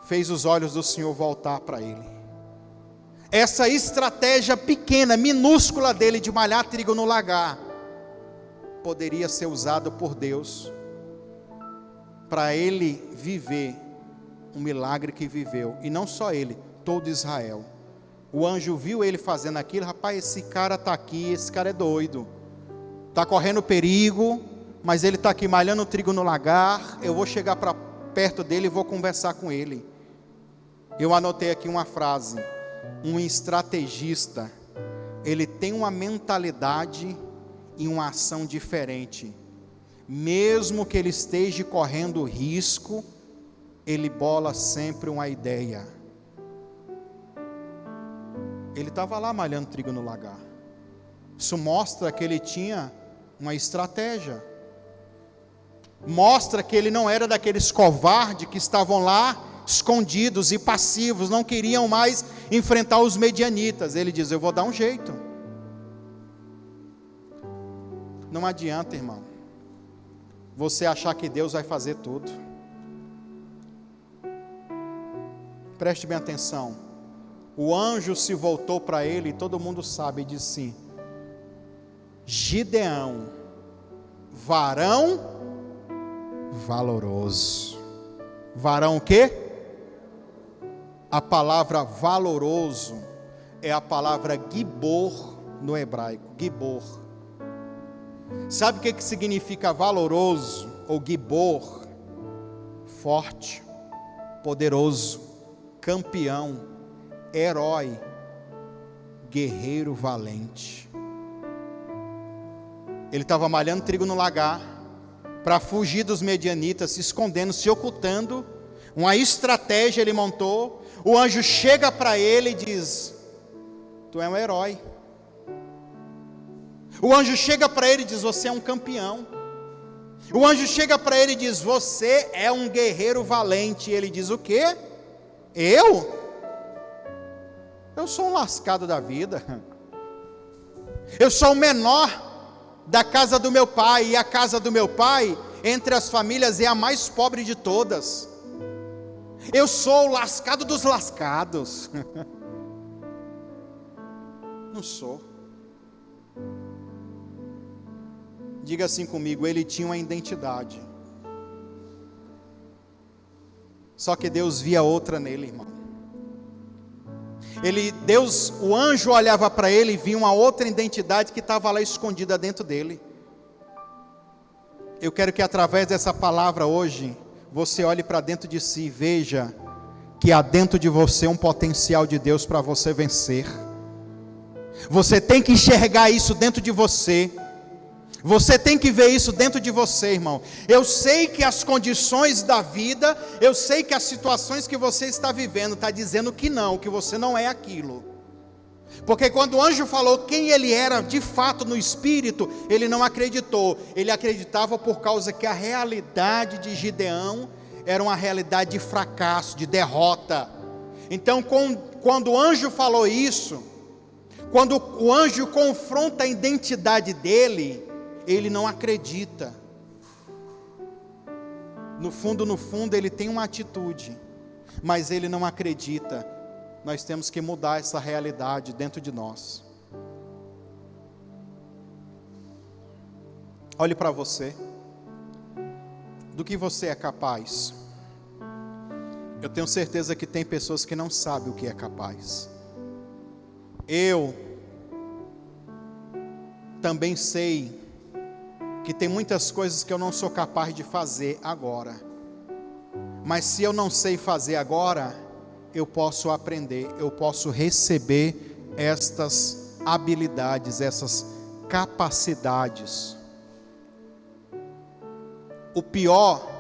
fez os olhos do Senhor voltar para ele. Essa estratégia pequena, minúscula dele de malhar trigo no lagar, poderia ser usada por Deus, para ele viver um milagre que viveu, e não só ele, todo Israel. O anjo viu ele fazendo aquilo, rapaz, esse cara está aqui, esse cara é doido, está correndo perigo, mas ele está aqui malhando trigo no lagar, eu vou chegar para perto dele e vou conversar com ele. Eu anotei aqui uma frase: um estrategista, ele tem uma mentalidade e uma ação diferente. Mesmo que ele esteja correndo risco, ele bola sempre uma ideia. Ele estava lá malhando trigo no lagar. Isso mostra que ele tinha uma estratégia. Mostra que ele não era daqueles covardes que estavam lá escondidos e passivos, não queriam mais enfrentar os medianitas. Ele diz: eu vou dar um jeito. Não adianta, irmão, você achar que Deus vai fazer tudo. Preste bem atenção. O anjo se voltou para ele, e todo mundo sabe, e disse assim: Gideão, varão valoroso. Varão o quê? A palavra valoroso é a palavra gibor no hebraico. Gibor. Sabe o que significa valoroso ou gibor? Forte, poderoso, campeão, herói, guerreiro valente. Ele estava malhando trigo no lagar, para fugir dos medianitas, se escondendo, se ocultando. Uma estratégia ele montou. O anjo chega para ele e diz: tu é um herói. O anjo chega para ele e diz: você é um campeão. O anjo chega para ele e diz: você é um guerreiro valente. E ele diz: o quê? Eu sou um lascado da vida. Eu sou o menor da casa do meu pai, e a casa do meu pai, entre as famílias, é a mais pobre de todas. Eu sou o lascado dos lascados. Não sou. Diga assim comigo: ele tinha uma identidade. Só que Deus via outra nele, irmão. O anjo olhava para ele e via uma outra identidade que estava lá escondida dentro dele. Eu quero que através dessa palavra hoje, você olhe para dentro de si e veja que há dentro de você um potencial de Deus para você vencer. Você tem que enxergar isso dentro de você. Você tem que ver isso dentro de você, irmão. Eu sei que as condições da vida, eu sei que as situações que você está vivendo está dizendo que não, que você não é aquilo. Porque quando o anjo falou quem ele era de fato no espírito, ele não acreditou. Ele acreditava por causa que a realidade de Gideão era uma realidade de fracasso, de derrota. Então quando o anjo falou isso, quando o anjo confronta a identidade dele, ele não acredita. No fundo, ele tem uma atitude, mas ele não acredita. Nós temos que mudar essa realidade dentro de nós. Olhe para você. Do que você é capaz? Eu tenho certeza que tem pessoas que não sabem o que é capaz. Eu também sei que tem muitas coisas que eu não sou capaz de fazer agora. Mas se eu não sei fazer agora, eu posso aprender, eu posso receber estas habilidades, essas capacidades. O pior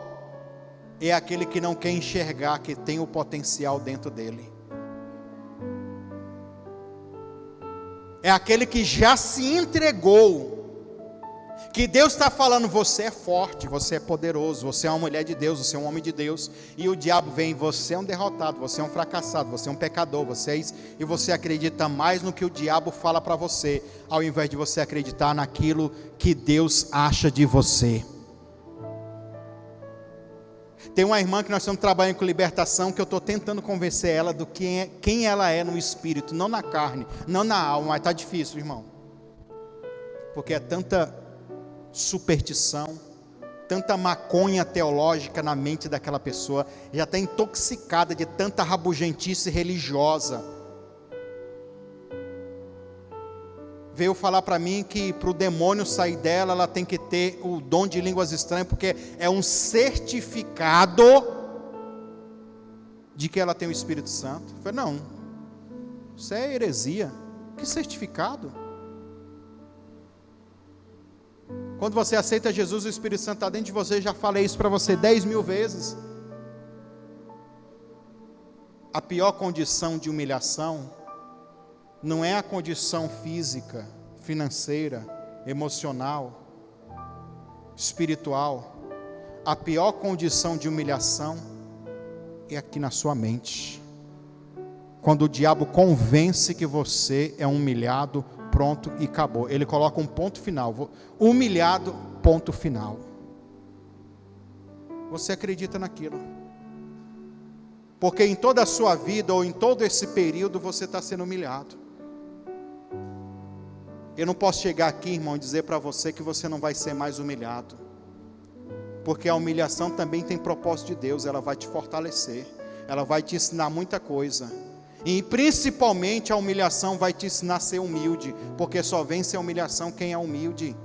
é aquele que não quer enxergar que tem o potencial dentro dele. É aquele que já se entregou, que Deus está falando: você é forte, você é poderoso, você é uma mulher de Deus, você é um homem de Deus, e o diabo vem: você é um derrotado, você é um fracassado, você é um pecador, você é isso, e você acredita mais no que o diabo fala para você, ao invés de você acreditar naquilo que Deus acha de você. Tem uma irmã que nós estamos trabalhando com libertação, que eu estou tentando convencer ela do quem ela é no espírito, não na carne, não na alma, mas está difícil, irmão, porque é tanta superstição, tanta maconha teológica na mente daquela pessoa, já está intoxicada de tanta rabugentice religiosa. Veio falar para mim que para o demônio sair dela, ela tem que ter o dom de línguas estranhas, porque é um certificado de que ela tem o Espírito Santo. Eu falei, não, isso é heresia. Que certificado? Quando você aceita Jesus, o Espírito Santo está dentro de você. Já falei isso para você 10.000 vezes. A pior condição de humilhação não é a condição física, financeira, emocional, espiritual. A pior condição de humilhação é aqui na sua mente. Quando o diabo convence que você é humilhado, pronto e acabou. Ele coloca um ponto final. Humilhado, ponto final. Você acredita naquilo. Porque em toda a sua vida, ou em todo esse período, você está sendo humilhado. Eu não posso chegar aqui, irmão, e dizer para você que você não vai ser mais humilhado. Porque a humilhação também tem propósito de Deus. Ela vai te fortalecer. Ela vai te ensinar muita coisa. E principalmente a humilhação vai te ensinar a ser humilde. Porque só vence a humilhação quem é humilde.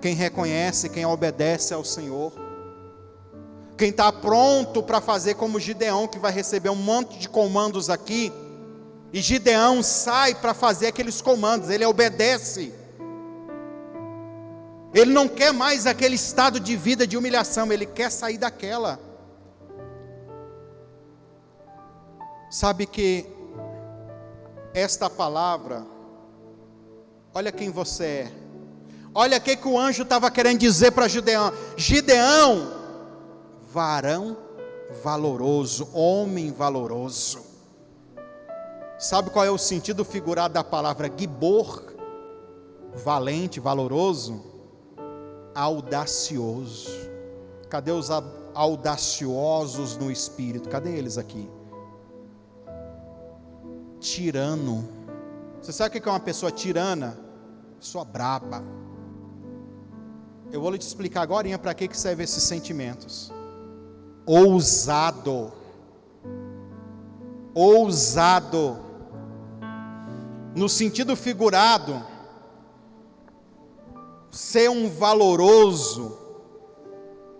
Quem reconhece, quem obedece ao Senhor. Quem está pronto para fazer como Gideão, que vai receber um monte de comandos aqui. E Gideão sai para fazer aqueles comandos. Ele obedece. Ele não quer mais aquele estado de vida de humilhação. Ele quer sair daquela. Sabe que esta palavra, olha quem você é. Olha o que o anjo estava querendo dizer para Gideão. Gideão, varão valoroso, homem valoroso. Sabe qual é o sentido figurado da palavra Gibor? Valente, valoroso, audacioso. Cadê os audaciosos no espírito? Cadê eles aqui? Tirano. Você sabe o que é uma pessoa tirana? Pessoa braba. Eu vou lhe explicar agora para que servem esses sentimentos. Ousado. Ousado. No sentido figurado, ser um valoroso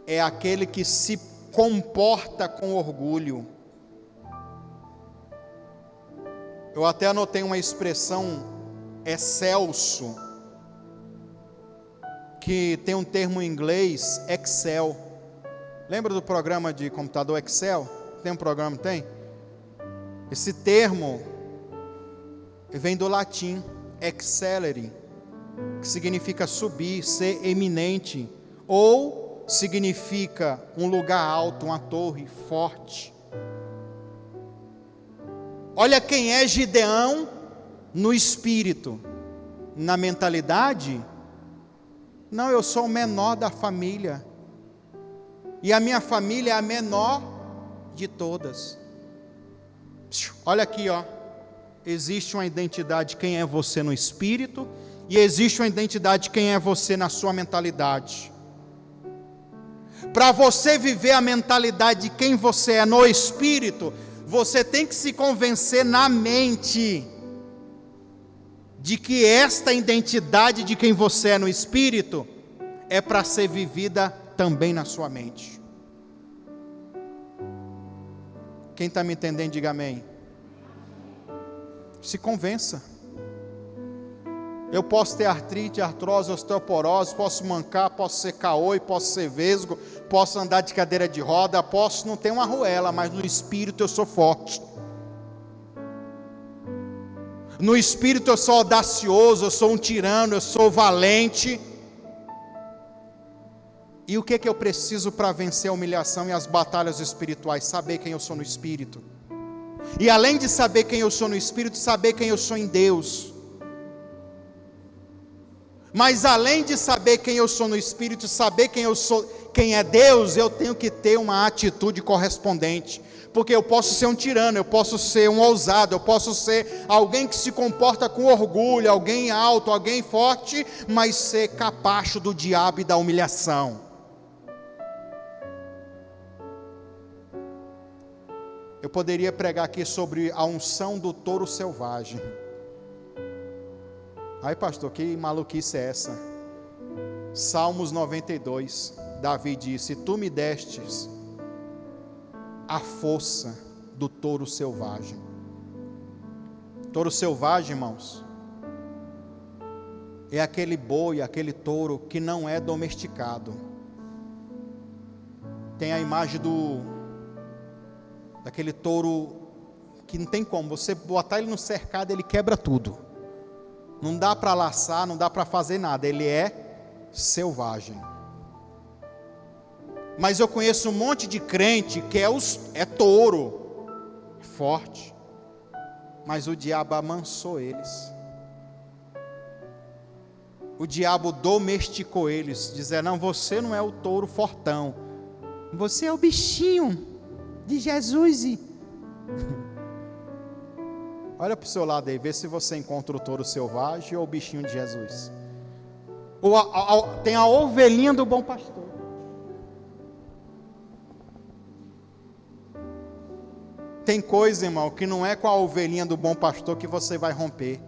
é aquele que se comporta com orgulho. Eu até anotei uma expressão excelso, que tem um termo em inglês, Excel. Lembra do programa de computador Excel? Tem um programa, tem? Esse termo vem do latim, excelere, que significa subir, ser eminente, ou significa um lugar alto, uma torre forte. Olha quem é Gideão no espírito. Na mentalidade, não, eu sou o menor da família. E a minha família é a menor de todas. Olha aqui, ó. Existe uma identidade quem é você no espírito, e existe uma identidade quem é você na sua mentalidade. Para você viver a mentalidade de quem você é no espírito, você tem que se convencer na mente de que esta identidade de quem você é no espírito é para ser vivida também na sua mente. Quem está me entendendo, diga amém. Se convença. Eu posso ter artrite, artrose, osteoporose, posso mancar, posso ser caoi, posso ser vesgo, posso andar de cadeira de roda, posso não ter uma arruela, mas no espírito eu sou forte. No espírito eu sou audacioso, eu sou um tirano, eu sou valente. E o que eu preciso para vencer a humilhação e as batalhas espirituais? Saber quem eu sou no espírito. E além de saber quem eu sou no espírito, saber quem eu sou em Deus. Mas além de saber quem eu sou no espírito, saber quem eu sou, quem é Deus, eu tenho que ter uma atitude correspondente. Porque eu posso ser um tirano, eu posso ser um ousado, eu posso ser alguém que se comporta com orgulho, alguém alto, alguém forte, mas ser capacho do diabo e da humilhação. Eu poderia pregar aqui sobre a unção do touro selvagem. Ai pastor, que maluquice é essa? Salmos 92, Davi disse: Tu me destes a força do touro selvagem. Touro selvagem, irmãos, é aquele boi, aquele touro que não é domesticado. Tem a imagem daquele touro que não tem como, você botar ele no cercado, ele quebra tudo. Não dá para laçar, não dá para fazer nada, ele é selvagem. Mas eu conheço um monte de crente que é touro, forte, mas o diabo amansou eles. O diabo domesticou eles, dizendo: não, você não é o touro fortão, você é o bichinho de Jesus. Olha para o seu lado aí, vê se você encontra o touro selvagem ou o bichinho de Jesus. Tem a ovelhinha do bom pastor. Tem coisa, irmão, que não é com a ovelhinha do bom pastor que você vai romper.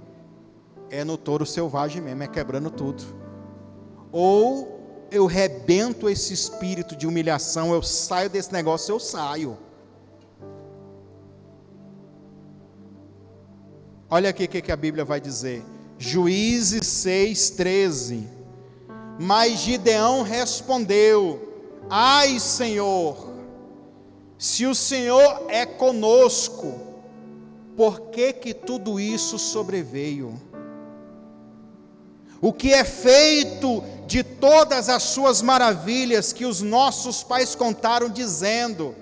É no touro selvagem mesmo, é quebrando tudo. Ou eu rebento esse espírito de humilhação, eu saio desse negócio, eu saio. Olha aqui o que a Bíblia vai dizer. Juízes 6:13. Mas Gideão respondeu: ai, Senhor, se o Senhor é conosco, por que tudo isso sobreveio? O que é feito de todas as suas maravilhas que os nossos pais contaram, dizendo: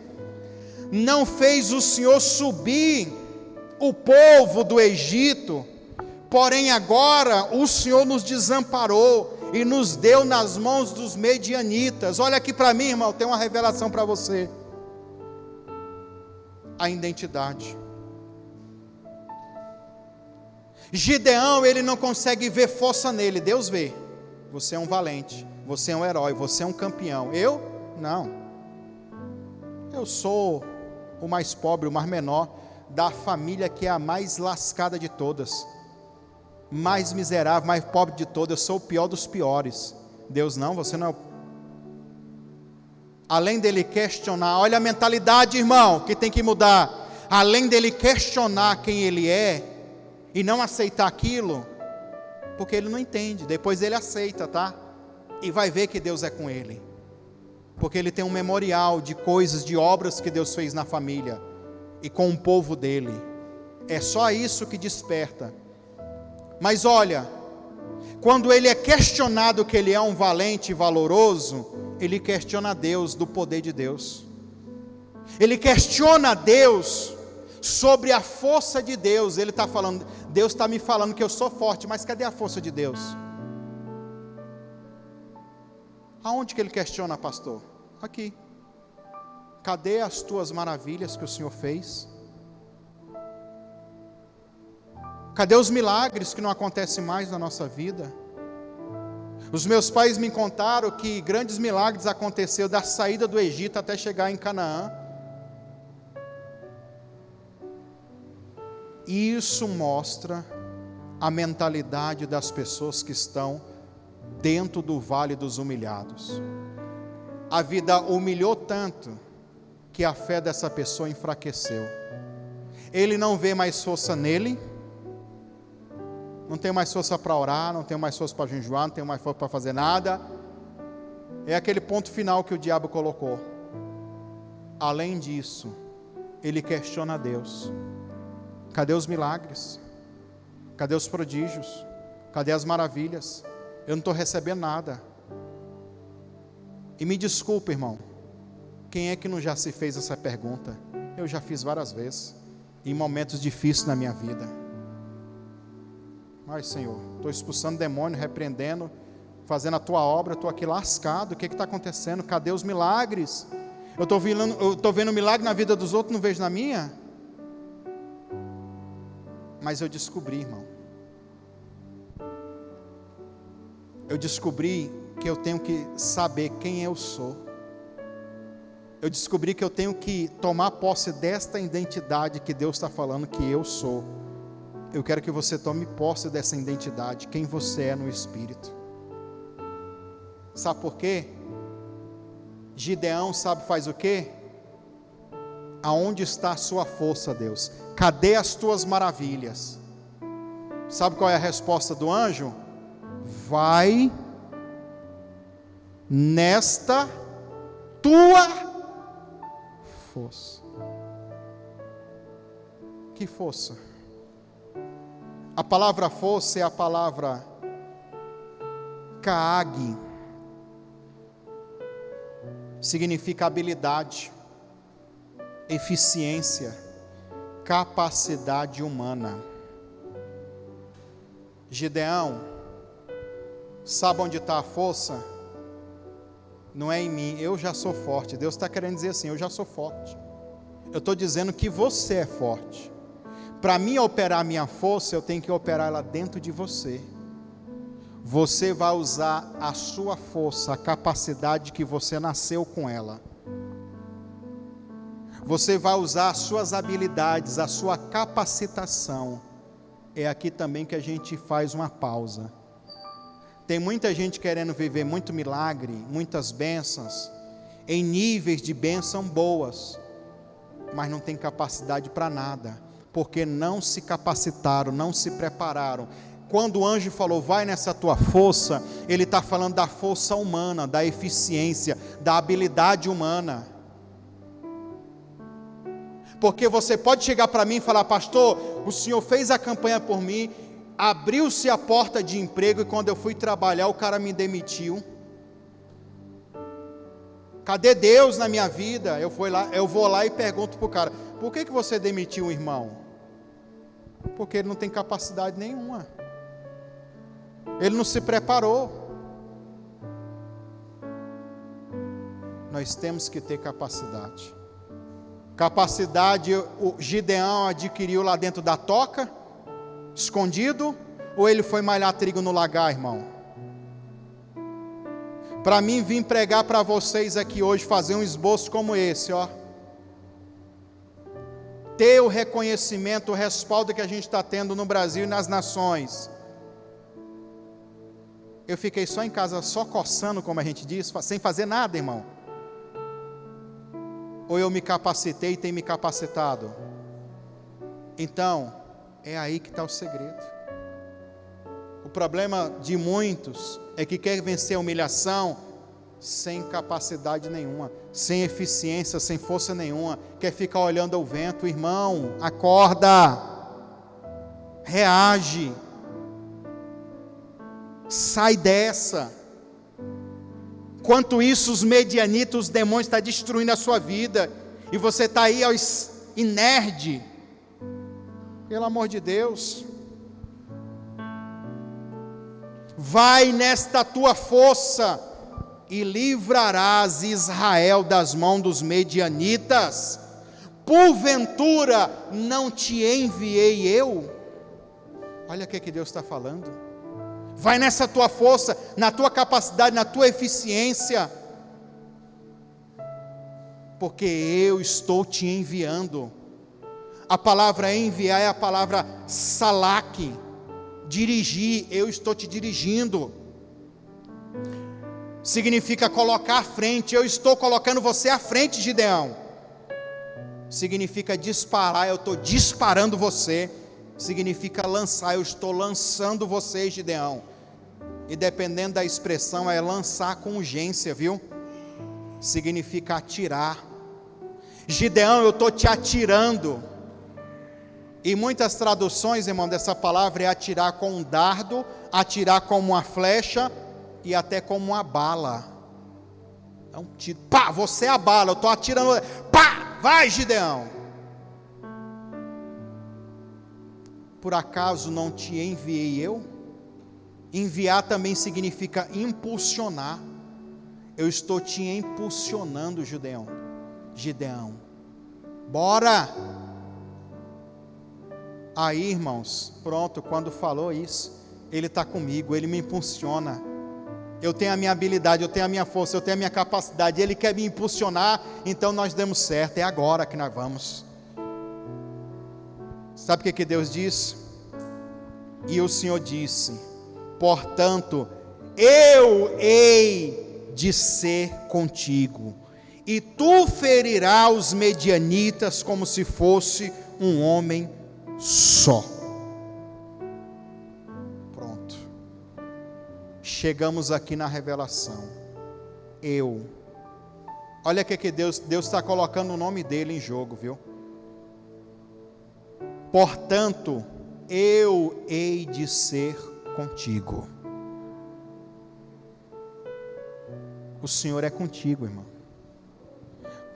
não fez o Senhor subir o povo do Egito, porém agora o Senhor nos desamparou e nos deu nas mãos dos medianitas. Olha aqui para mim, irmão, tem uma revelação para você. A identidade. Gideão, ele não consegue ver força nele, Deus vê. Você é um valente, você é um herói, você é um campeão. Eu? Não. Eu sou o mais pobre, o mais menor da família que é a mais lascada de todas, mais miserável, mais pobre de todas. Eu sou o pior dos piores. Deus não, você não é o... Além dele questionar, olha a mentalidade, irmão, que tem que mudar. Além dele questionar quem ele é e não aceitar aquilo, porque ele não entende, depois ele aceita, tá? E vai ver que Deus é com ele, porque ele tem um memorial de coisas, de obras que Deus fez na família e com o povo dele. É só isso que desperta. Mas olha, quando ele é questionado que ele é um valente e valoroso, ele questiona Deus do poder de Deus. Ele questiona Deus sobre a força de Deus. Ele está falando, Deus está me falando que eu sou forte, mas cadê a força de Deus? Aonde que ele questiona, pastor? Aqui. Cadê as tuas maravilhas que o Senhor fez? Cadê os milagres que não acontecem mais na nossa vida? Os meus pais me contaram que grandes milagres aconteceram da saída do Egito até chegar em Canaã. Isso mostra a mentalidade das pessoas que estão dentro do vale dos humilhados. A vida humilhou tanto que a fé dessa pessoa enfraqueceu. Ele não vê mais força nele, não tem mais força para orar, não tem mais força para jejuar, não tem mais força para fazer nada. É aquele ponto final que o diabo colocou. Além disso, ele questiona Deus. Cadê os milagres? Cadê os prodígios? Cadê as maravilhas? Eu não estou recebendo nada. E me desculpe, irmão, quem é que não já se fez essa pergunta? Eu já fiz várias vezes, em momentos difíceis na minha vida. Mas, Senhor, estou expulsando demônio, repreendendo, fazendo a tua obra, estou aqui lascado. O que está acontecendo? Cadê os milagres? Eu estou vendo milagre na vida dos outros, não vejo na minha? Mas eu descobri, irmão, eu descobri que eu tenho que saber quem eu sou. Eu descobri que eu tenho que tomar posse desta identidade que Deus está falando que eu sou. Eu quero que você tome posse dessa identidade, quem você é no Espírito. Sabe por quê? Gideão, sabe faz o quê? aonde está a sua força, Deus? Cadê as tuas maravilhas? Sabe qual é a resposta do anjo? Vai nesta tua força. Que força? A palavra força é a palavra kaag. Significa habilidade, eficiência, capacidade humana. Gideão, sabe onde está a força? Não é em mim, eu já sou forte. Deus está querendo dizer assim, eu já sou forte. Eu estou dizendo que você é forte. Para mim operar a minha força, eu tenho que operar ela dentro de você. Você vai usar a sua força, a capacidade que você nasceu com ela. Você vai usar as suas habilidades, a sua capacitação. É aqui também que a gente faz uma pausa. Tem muita gente querendo viver muito milagre, muitas bênçãos, em níveis de bênção boas, mas não tem capacidade para nada, porque não se capacitaram, não se prepararam. Quando o anjo falou, vai nessa tua força, ele está falando da força humana, da eficiência, da habilidade humana. Porque você pode chegar para mim e falar, pastor, o senhor fez a campanha por mim, abriu-se a porta de emprego e quando eu fui trabalhar o cara me demitiu. Cadê Deus na minha vida? Eu vou lá e pergunto para o cara, por que você demitiu o irmão? Porque ele não tem capacidade nenhuma. Ele não se preparou. Nós temos que ter capacidade. Capacidade o Gideão adquiriu lá dentro da toca, escondido, ou ele foi malhar trigo no lagar, irmão? Para mim vim pregar para vocês aqui hoje, fazer um esboço como esse, ó. Ter o reconhecimento, o respaldo que a gente está tendo no Brasil e nas nações. Eu fiquei só em casa, só coçando, como a gente diz, sem fazer nada, irmão. Ou eu me capacitei e tenho me capacitado? Então, é aí que está o segredo. O problema de muitos é que quer vencer a humilhação sem capacidade nenhuma, sem eficiência, sem força nenhuma, quer ficar olhando ao vento. Irmão, acorda, reage, sai dessa. Enquanto isso, os medianitas, os demônios estão destruindo a sua vida, e você está aí inerte. Pelo amor de Deus, vai nesta tua força, e livrarás Israel das mãos dos medianitas. Porventura não te enviei eu? Olha o que Deus está falando. Vai nessa tua força, na tua capacidade, na tua eficiência, porque eu estou te enviando. A palavra enviar é a palavra salak, dirigir. Eu estou te dirigindo. Significa colocar à frente. Eu estou colocando você à frente, Gideão. Significa disparar. Eu estou disparando você. Significa lançar. Eu estou lançando você, Gideão. E dependendo da expressão, é lançar com urgência, viu? Significa atirar. Gideão, eu estou te atirando. E muitas traduções, irmão, dessa palavra é atirar com um dardo, atirar como uma flecha e até como uma bala. É um tiro. Pá, você é a bala, eu estou atirando. Pá, vai, Gideão. Por acaso não te enviei eu? Enviar também significa impulsionar. Eu estou te impulsionando, Gideão. Gideão, bora! Aí, irmãos, pronto, quando falou isso, ele está comigo, ele me impulsiona. Eu tenho a minha habilidade, eu tenho a minha força, eu tenho a minha capacidade, ele quer me impulsionar, então nós demos certo, é agora que nós vamos. Sabe o que Deus disse? E o Senhor disse, portanto, eu hei de ser contigo, e tu ferirás os medianitas como se fosse um homem só. Pronto. Chegamos aqui na revelação. Olha o que Deus está colocando o nome dele em jogo, viu? Portanto, eu hei de ser contigo. O Senhor é contigo, irmão.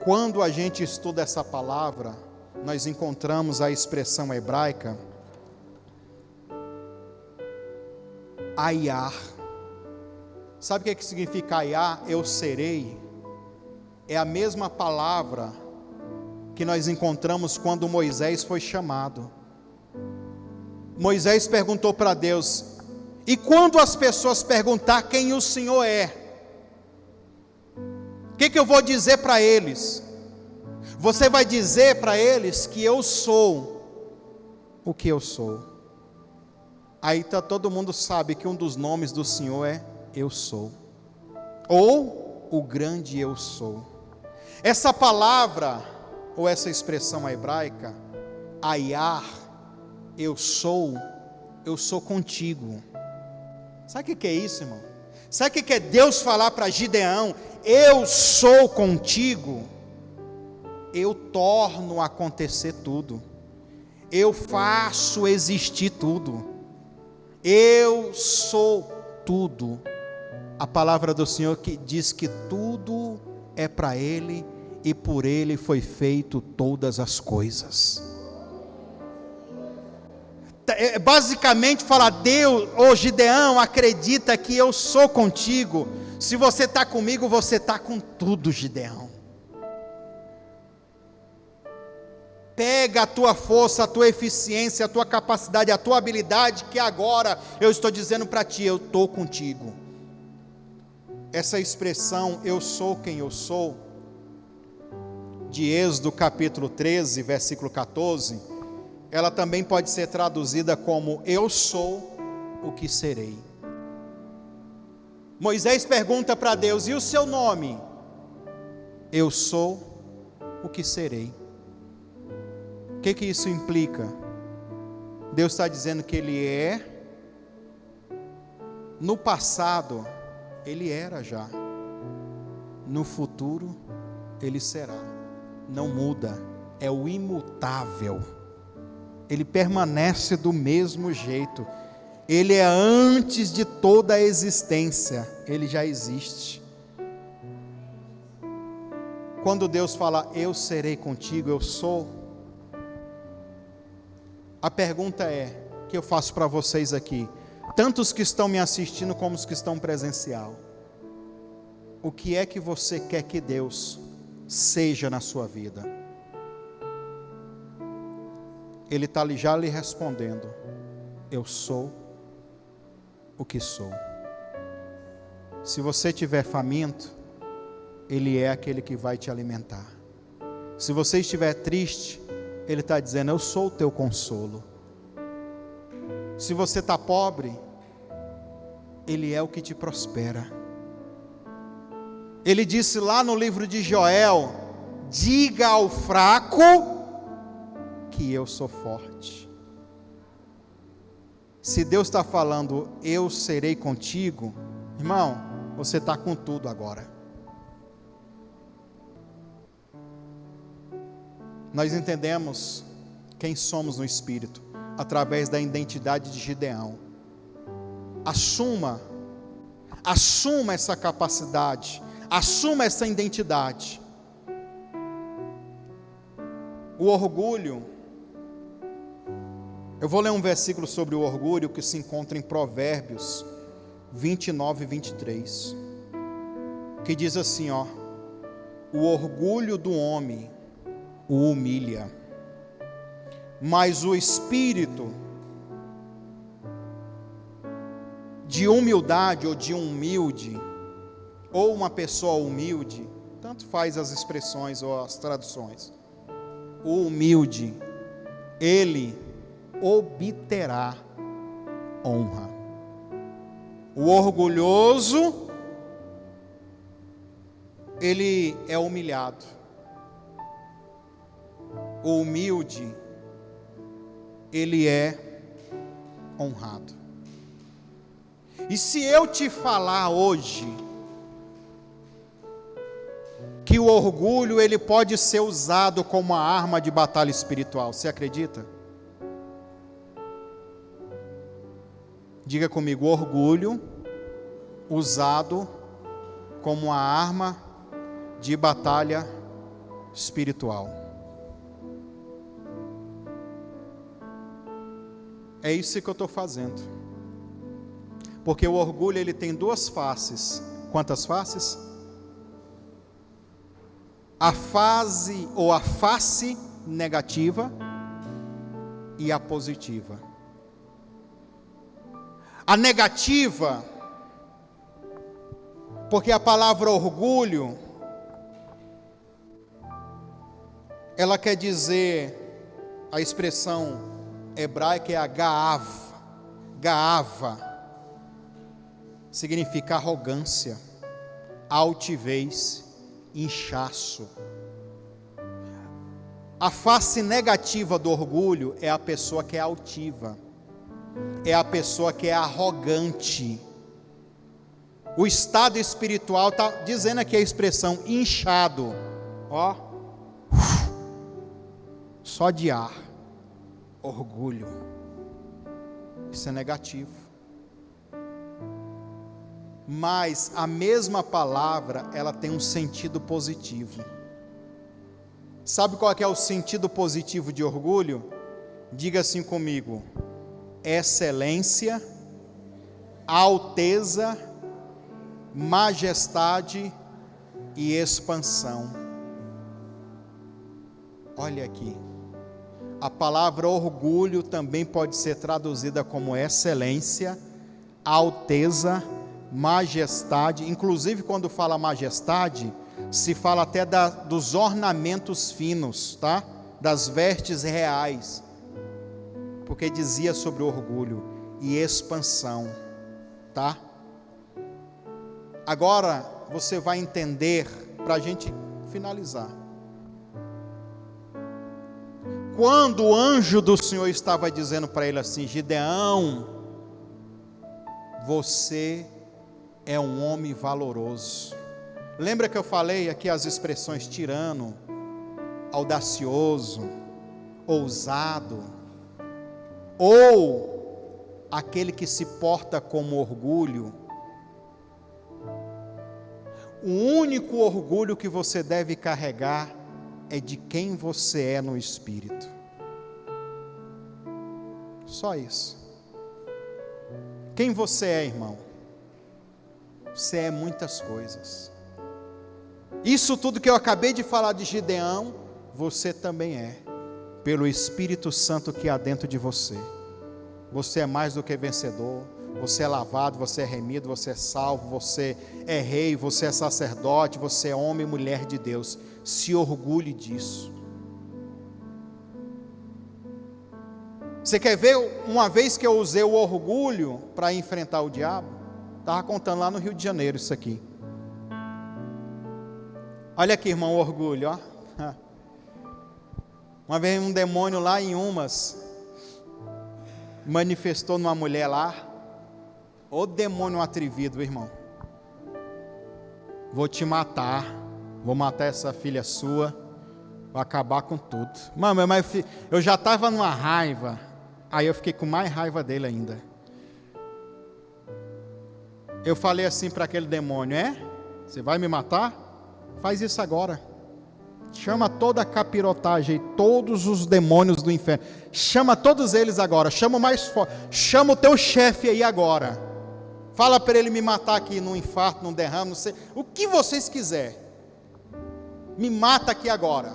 Quando a gente estuda essa palavra, nós encontramos a expressão hebraica Ayar. Sabe o que significa Ayar? Eu serei. É a mesma palavra que nós encontramos quando Moisés foi chamado. Moisés perguntou para Deus: e quando as pessoas perguntar quem o Senhor é, o que eu vou dizer para eles? Você vai dizer para eles que eu sou o que eu sou. Aí todo mundo sabe que um dos nomes do Senhor é Eu Sou, ou o grande Eu Sou. Essa palavra, ou essa expressão hebraica, Ayar, eu sou contigo. Sabe o que é isso, irmão? Sabe o que é Deus falar para Gideão? Eu sou contigo. Eu torno a acontecer tudo. Eu faço existir tudo. Eu sou tudo. A palavra do Senhor que diz que tudo é para Ele e por Ele foi feito todas as coisas. Basicamente fala: Deus, Gideão, acredita que eu sou contigo. Se você está comigo, você está com tudo, Gideão. Pega a tua força, a tua eficiência, a tua capacidade, a tua habilidade, que agora eu estou dizendo para ti, eu estou contigo. Essa expressão, eu sou quem eu sou, de Êxodo capítulo 13, versículo 14, ela também pode ser traduzida como eu sou o que serei. Moisés pergunta para Deus: e o seu nome? Eu sou o que serei. O que isso implica? Deus está dizendo que Ele é, no passado, Ele era já, no futuro, Ele será, não muda, é o imutável, Ele permanece do mesmo jeito, Ele é antes de toda a existência, Ele já existe. Quando Deus fala, eu serei contigo, eu sou, a pergunta que eu faço para vocês aqui, tanto os que estão me assistindo como os que estão presencial, o que é que você quer que Deus seja na sua vida? Ele está já lhe respondendo: eu sou o que sou. Se você estiver faminto, Ele é aquele que vai te alimentar. Se você estiver triste, Ele está dizendo, eu sou o teu consolo. Se você está pobre, Ele é o que te prospera. Ele disse lá no livro de Joel, diga ao fraco que eu sou forte. Se Deus está falando, eu serei contigo, irmão, você está com tudo agora. Nós entendemos quem somos no Espírito, através da identidade de Gideão. Assuma essa capacidade, assuma essa identidade. O orgulho, eu vou ler um versículo sobre o orgulho que se encontra em Provérbios 29 e 23, que diz assim, o orgulho do homem o humilha, mas o espírito de humildade ou de humilde, ou uma pessoa humilde, tanto faz as expressões ou as traduções, o humilde, ele obterá honra. O orgulhoso ele é humilhado. O humilde, ele é honrado. E se eu te falar hoje que o orgulho ele pode ser usado como uma arma de batalha espiritual, você acredita? Diga comigo, orgulho usado como uma arma de batalha espiritual. É isso que eu estou fazendo. Porque o orgulho ele tem duas faces. Quantas faces? A fase ou a face negativa e a positiva. A negativa, porque a palavra orgulho, ela quer dizer, a expressão hebraica é a gaava, significa arrogância, altivez, inchaço. A face negativa do orgulho é a pessoa que é altiva, é a pessoa que é arrogante. O estado espiritual está dizendo aqui a expressão inchado, ó, só de ar, orgulho, isso é negativo. Mas a mesma palavra, ela tem um sentido positivo. Sabe qual é o sentido positivo de orgulho? Diga assim comigo: excelência, alteza, majestade e expansão. Olha aqui, a palavra orgulho também pode ser traduzida como excelência, alteza, majestade. Inclusive quando fala majestade, se fala até dos ornamentos finos, tá? Das vestes reais, porque dizia sobre orgulho e expansão, tá? Agora você vai entender, para a gente finalizar. Quando o anjo do Senhor estava dizendo para ele assim: Gideão, você é um homem valoroso. Lembra que eu falei aqui as expressões tirano, audacioso, ousado, ou aquele que se porta como orgulho? O único orgulho que você deve carregar é de quem você é no Espírito. Só isso. Quem você é, irmão? Você é muitas coisas. Isso tudo que eu acabei de falar de Gideão, você também é, pelo Espírito Santo que há dentro de você. Você é mais do que vencedor. Você é lavado, você é remido, você é salvo, você é rei, você é sacerdote, você é homem e mulher de Deus. Se orgulhe disso. Você quer ver uma vez que eu usei o orgulho para enfrentar o diabo? Estava contando lá no Rio de Janeiro isso aqui. Olha aqui, irmão, o orgulho, ó. Uma vez um demônio lá em Umas manifestou numa mulher lá. Ô demônio atrevido, irmão. Vou te matar. Vou matar essa filha sua. Vou acabar com tudo. Mano, mas eu já estava numa raiva. Aí eu fiquei com mais raiva dele ainda. Eu falei assim para aquele demônio: você vai me matar? Faz isso agora. Chama toda a capirotagem, todos os demônios do inferno. Chama todos eles agora. Chama o mais forte. Chama o teu chefe aí agora. Fala para ele me matar aqui num infarto, num derrame, não sei. O que vocês quiserem. Me mata aqui agora.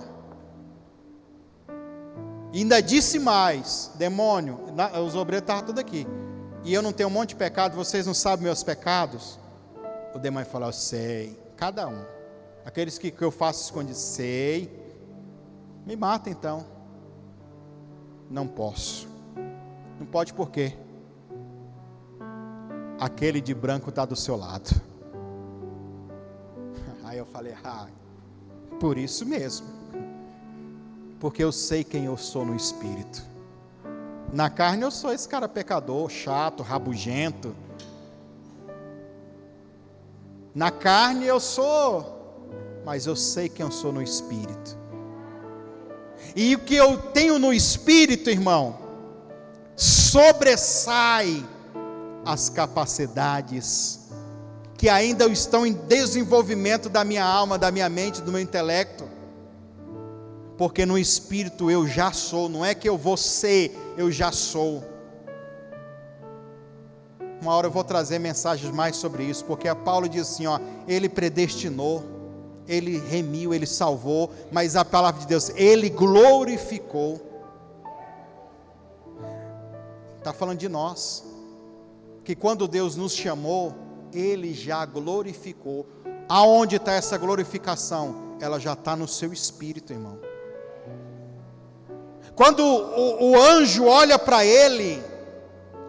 E ainda disse mais: demônio, os obreiros estavam tudo aqui. E eu não tenho um monte de pecado, vocês não sabem meus pecados? O demônio falou: eu sei, cada um. Aqueles que eu faço escondido, sei. Me mata então. Não posso. Não pode por quê? Aquele de branco está do seu lado. Aí eu falei, por isso mesmo. Porque eu sei quem eu sou no espírito. Na carne eu sou esse cara pecador, chato, rabugento. Na carne eu sou, mas eu sei quem eu sou no espírito. E o que eu tenho no espírito, irmão, sobressai as capacidades que ainda estão em desenvolvimento da minha alma, da minha mente, do meu intelecto. Porque no espírito eu já sou, não é que eu vou ser, eu já sou. Uma hora eu vou trazer mensagens mais sobre isso, porque a Paulo diz assim, ele predestinou, ele remiu, ele salvou, mas a palavra de Deus, ele glorificou. Está falando de nós, que quando Deus nos chamou, ele já glorificou. Aonde está essa glorificação? Ela já está no seu espírito, irmão. Quando o anjo olha para ele,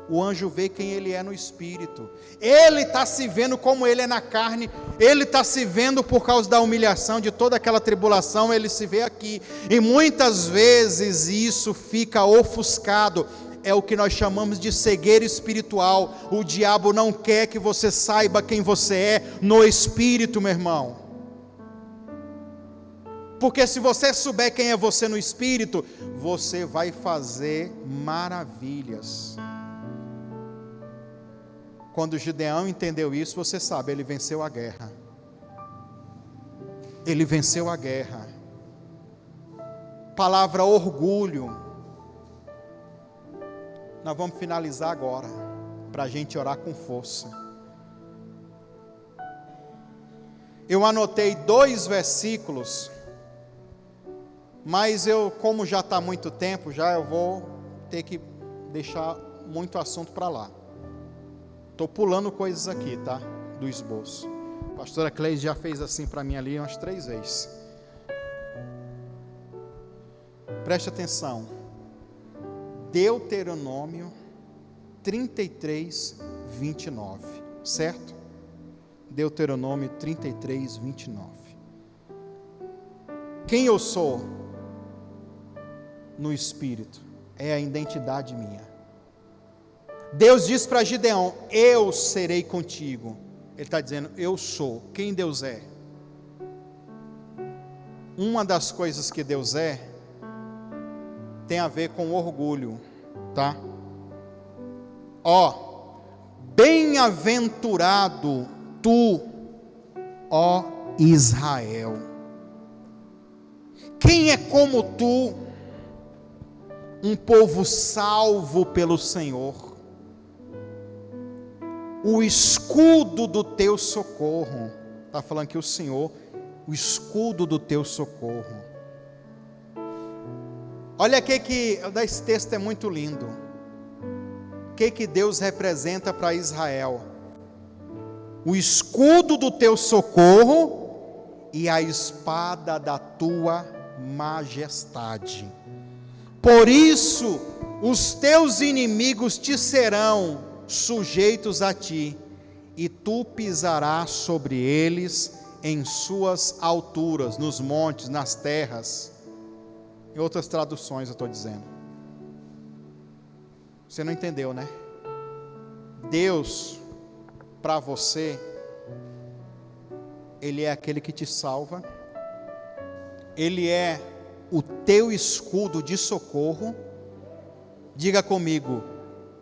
o anjo vê quem ele é no espírito. Ele está se vendo como ele é na carne. Ele está se vendo por causa da humilhação, de toda aquela tribulação. Ele se vê aqui. E muitas vezes isso fica ofuscado. É o que nós chamamos de cegueira espiritual. O diabo não quer que você saiba quem você é no espírito, meu irmão. Porque se você souber quem é você no espírito, você vai fazer maravilhas. Quando Gideão entendeu isso, você sabe, ele venceu a guerra. Ele venceu a guerra. Palavra orgulho. Nós vamos finalizar agora, para a gente orar com força. Eu anotei 2 versículos, mas como já está muito tempo, eu vou ter que deixar muito assunto para lá. Estou pulando coisas aqui, tá? Do esboço. A pastora Cleide já fez assim para mim ali umas 3 vezes. Preste atenção. Deuteronômio 33, 29. Certo? Deuteronômio 33, 29. Quem eu sou no espírito é a identidade minha. Deus diz para Gideão, eu serei contigo. Ele está dizendo, eu sou. Quem Deus é? Uma das coisas que Deus é, tem a ver com orgulho, tá? Bem-aventurado tu, ó Israel. Quem é como tu? Um povo salvo pelo Senhor. O escudo do teu socorro. Está falando que o Senhor, o escudo do teu socorro. Olha esse texto é muito lindo. O que Deus representa para Israel? O escudo do teu socorro e a espada da tua majestade. Por isso, os teus inimigos te serão sujeitos a ti, e tu pisarás sobre eles em suas alturas, nos montes, nas terras. Em outras traduções eu estou dizendo. Você não entendeu, né? Deus, para você, Ele é aquele que te salva. Ele é o teu escudo de socorro. Diga comigo,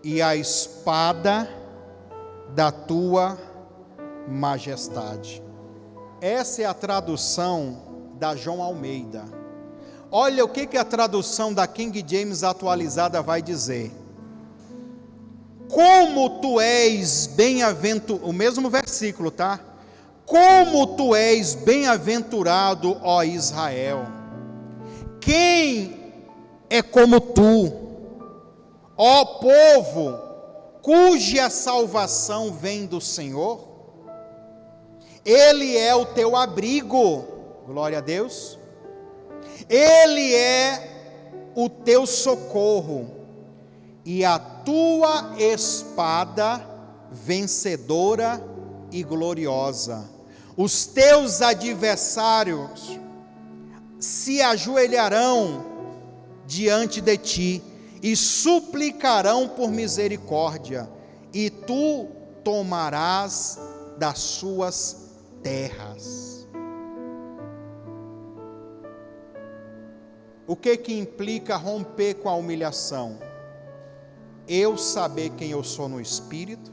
e a espada da tua majestade. Essa é a tradução da João Almeida. Olha o que a tradução da King James atualizada vai dizer. Como tu és bem-aventurado, o mesmo versículo, tá? Como tu és bem-aventurado, ó Israel. Quem é como tu? Ó povo, cuja salvação vem do Senhor, Ele é o teu abrigo, glória a Deus, Ele é o teu socorro, e a tua espada vencedora e gloriosa. Os teus adversários se ajoelharão diante de ti e suplicarão por misericórdia, e tu tomarás das suas terras. O que implica romper com a humilhação? Eu saber quem eu sou no Espírito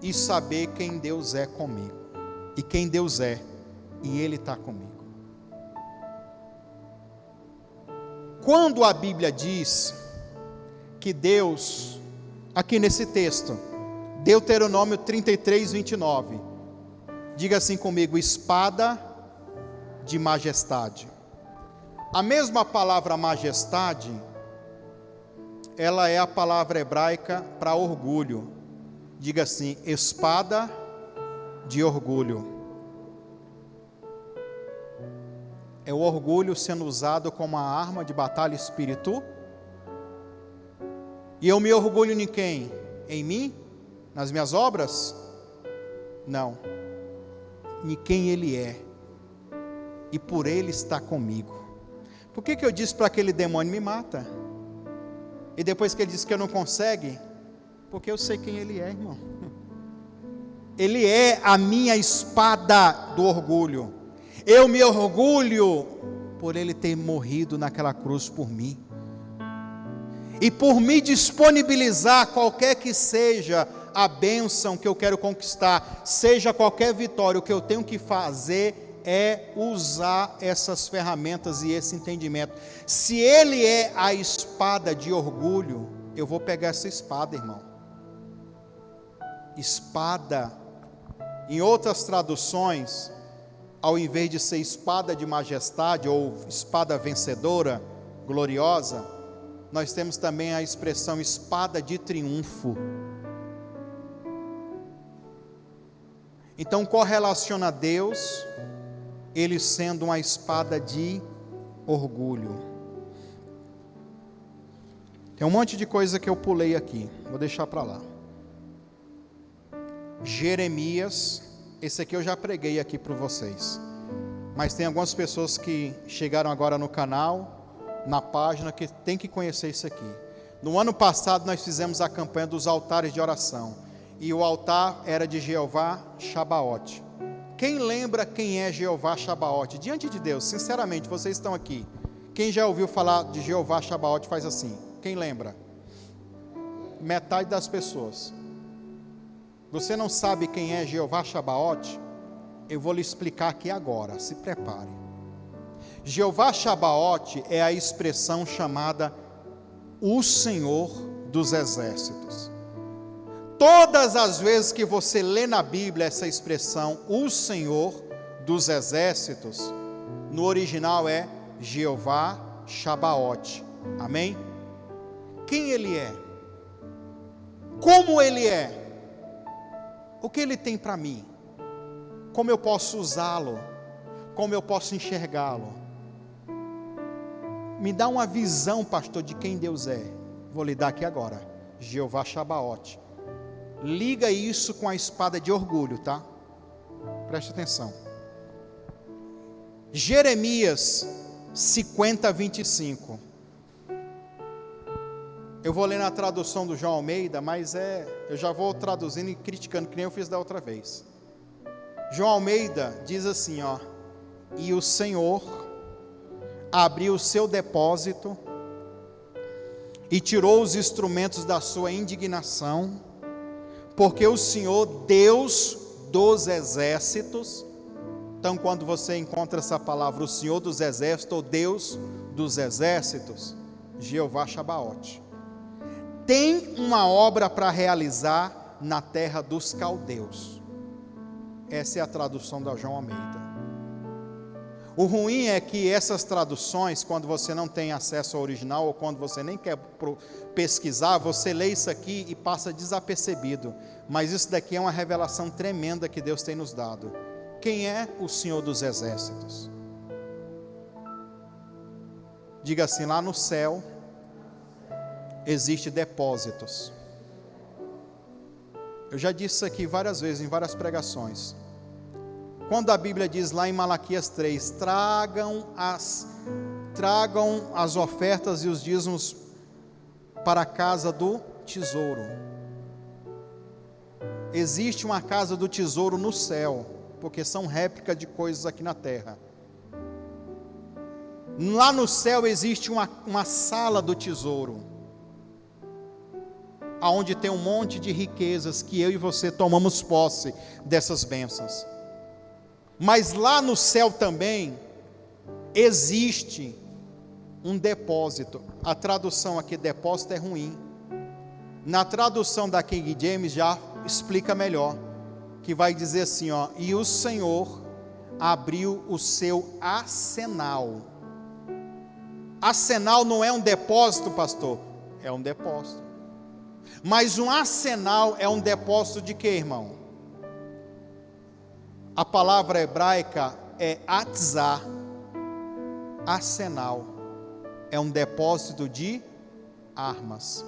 e saber quem Deus é comigo, e quem Deus é, e Ele está comigo. Quando a Bíblia diz que Deus, aqui nesse texto, Deuteronômio 33, 29, diga assim comigo: espada de majestade. A mesma palavra majestade, ela é a palavra hebraica para orgulho. Diga assim: espada de orgulho. É o orgulho sendo usado como uma arma de batalha espiritual. E eu me orgulho em quem? Em mim? Nas minhas obras? Não. Em quem Ele é. E por Ele está comigo. Por que eu disse para aquele demônio: me mata? E depois que ele disse que eu não consegue? Porque eu sei quem Ele é, irmão. Ele é a minha espada do orgulho. Eu me orgulho por Ele ter morrido naquela cruz por mim. E por me disponibilizar qualquer que seja a bênção que eu quero conquistar, seja qualquer vitória, o que eu tenho que fazer é usar essas ferramentas e esse entendimento. Se Ele é a espada de orgulho, eu vou pegar essa espada, irmão. Espada, em outras traduções, ao invés de ser espada de majestade ou espada vencedora, gloriosa, nós temos também a expressão espada de triunfo. Então correlaciona a Deus, Ele sendo uma espada de orgulho. Tem um monte de coisa que eu pulei aqui, vou deixar para lá. Jeremias, esse aqui eu já preguei aqui para vocês, mas tem algumas pessoas que chegaram agora no canal, na página, que tem que conhecer isso aqui. No ano passado nós fizemos a campanha dos altares de oração, e o altar era de Jeová Shabaoth. Quem lembra quem é Jeová Shabaoth? Diante de Deus, sinceramente, vocês estão aqui, quem já ouviu falar de Jeová Shabaoth faz assim, quem lembra? Metade das pessoas. Você não sabe quem é Jeová Shabaoth? Eu vou lhe explicar aqui agora, se prepare. Jeová Shabaoth é a expressão chamada o Senhor dos Exércitos. Todas as vezes que você lê na Bíblia essa expressão, o Senhor dos Exércitos, no original é Jeová Shabaoth. Amém? Quem Ele é? Como Ele é? O que Ele tem para mim? Como eu posso usá-lo? Como eu posso enxergá-lo? Me dá uma visão, pastor, de quem Deus é. Vou lhe dar aqui agora. Jeová Shabaoth. Liga isso com a espada de orgulho, tá? Preste atenção. Jeremias 50, 25. Eu vou ler na tradução do João Almeida, mas eu já vou traduzindo e criticando, que nem eu fiz da outra vez. João Almeida diz assim, ó: e o Senhor abriu o seu depósito e tirou os instrumentos da sua indignação, porque o Senhor, Deus dos exércitos, então quando você encontra essa palavra, o Senhor dos exércitos, ou Deus dos exércitos, Jeová Shabaoth, tem uma obra para realizar na terra dos caldeus. Essa é a tradução da João Almeida. O ruim é que essas traduções, quando você não tem acesso ao original, ou quando você nem quer pesquisar, você lê isso aqui e passa desapercebido. Mas isso daqui é uma revelação tremenda que Deus tem nos dado. Quem é o Senhor dos Exércitos? Diga assim: lá no céu existem depósitos. Eu já disse isso aqui várias vezes, em várias pregações. Quando a Bíblia diz lá em Malaquias 3, tragam as ofertas e os dízimos para a casa do tesouro. Existe uma casa do tesouro no céu, porque são réplicas de coisas aqui na terra. Lá no céu existe uma sala do tesouro, aonde tem um monte de riquezas que eu e você tomamos posse dessas bênçãos. Mas lá no céu também existe um depósito. A tradução aqui, depósito, é ruim. Na tradução da King James já explica melhor, que vai dizer assim, ó: e o Senhor abriu o seu arsenal. Arsenal não é um depósito, pastor? É um depósito. Mas um arsenal é um depósito de quê, irmão? A palavra hebraica é atzá. Arsenal é um depósito de armas.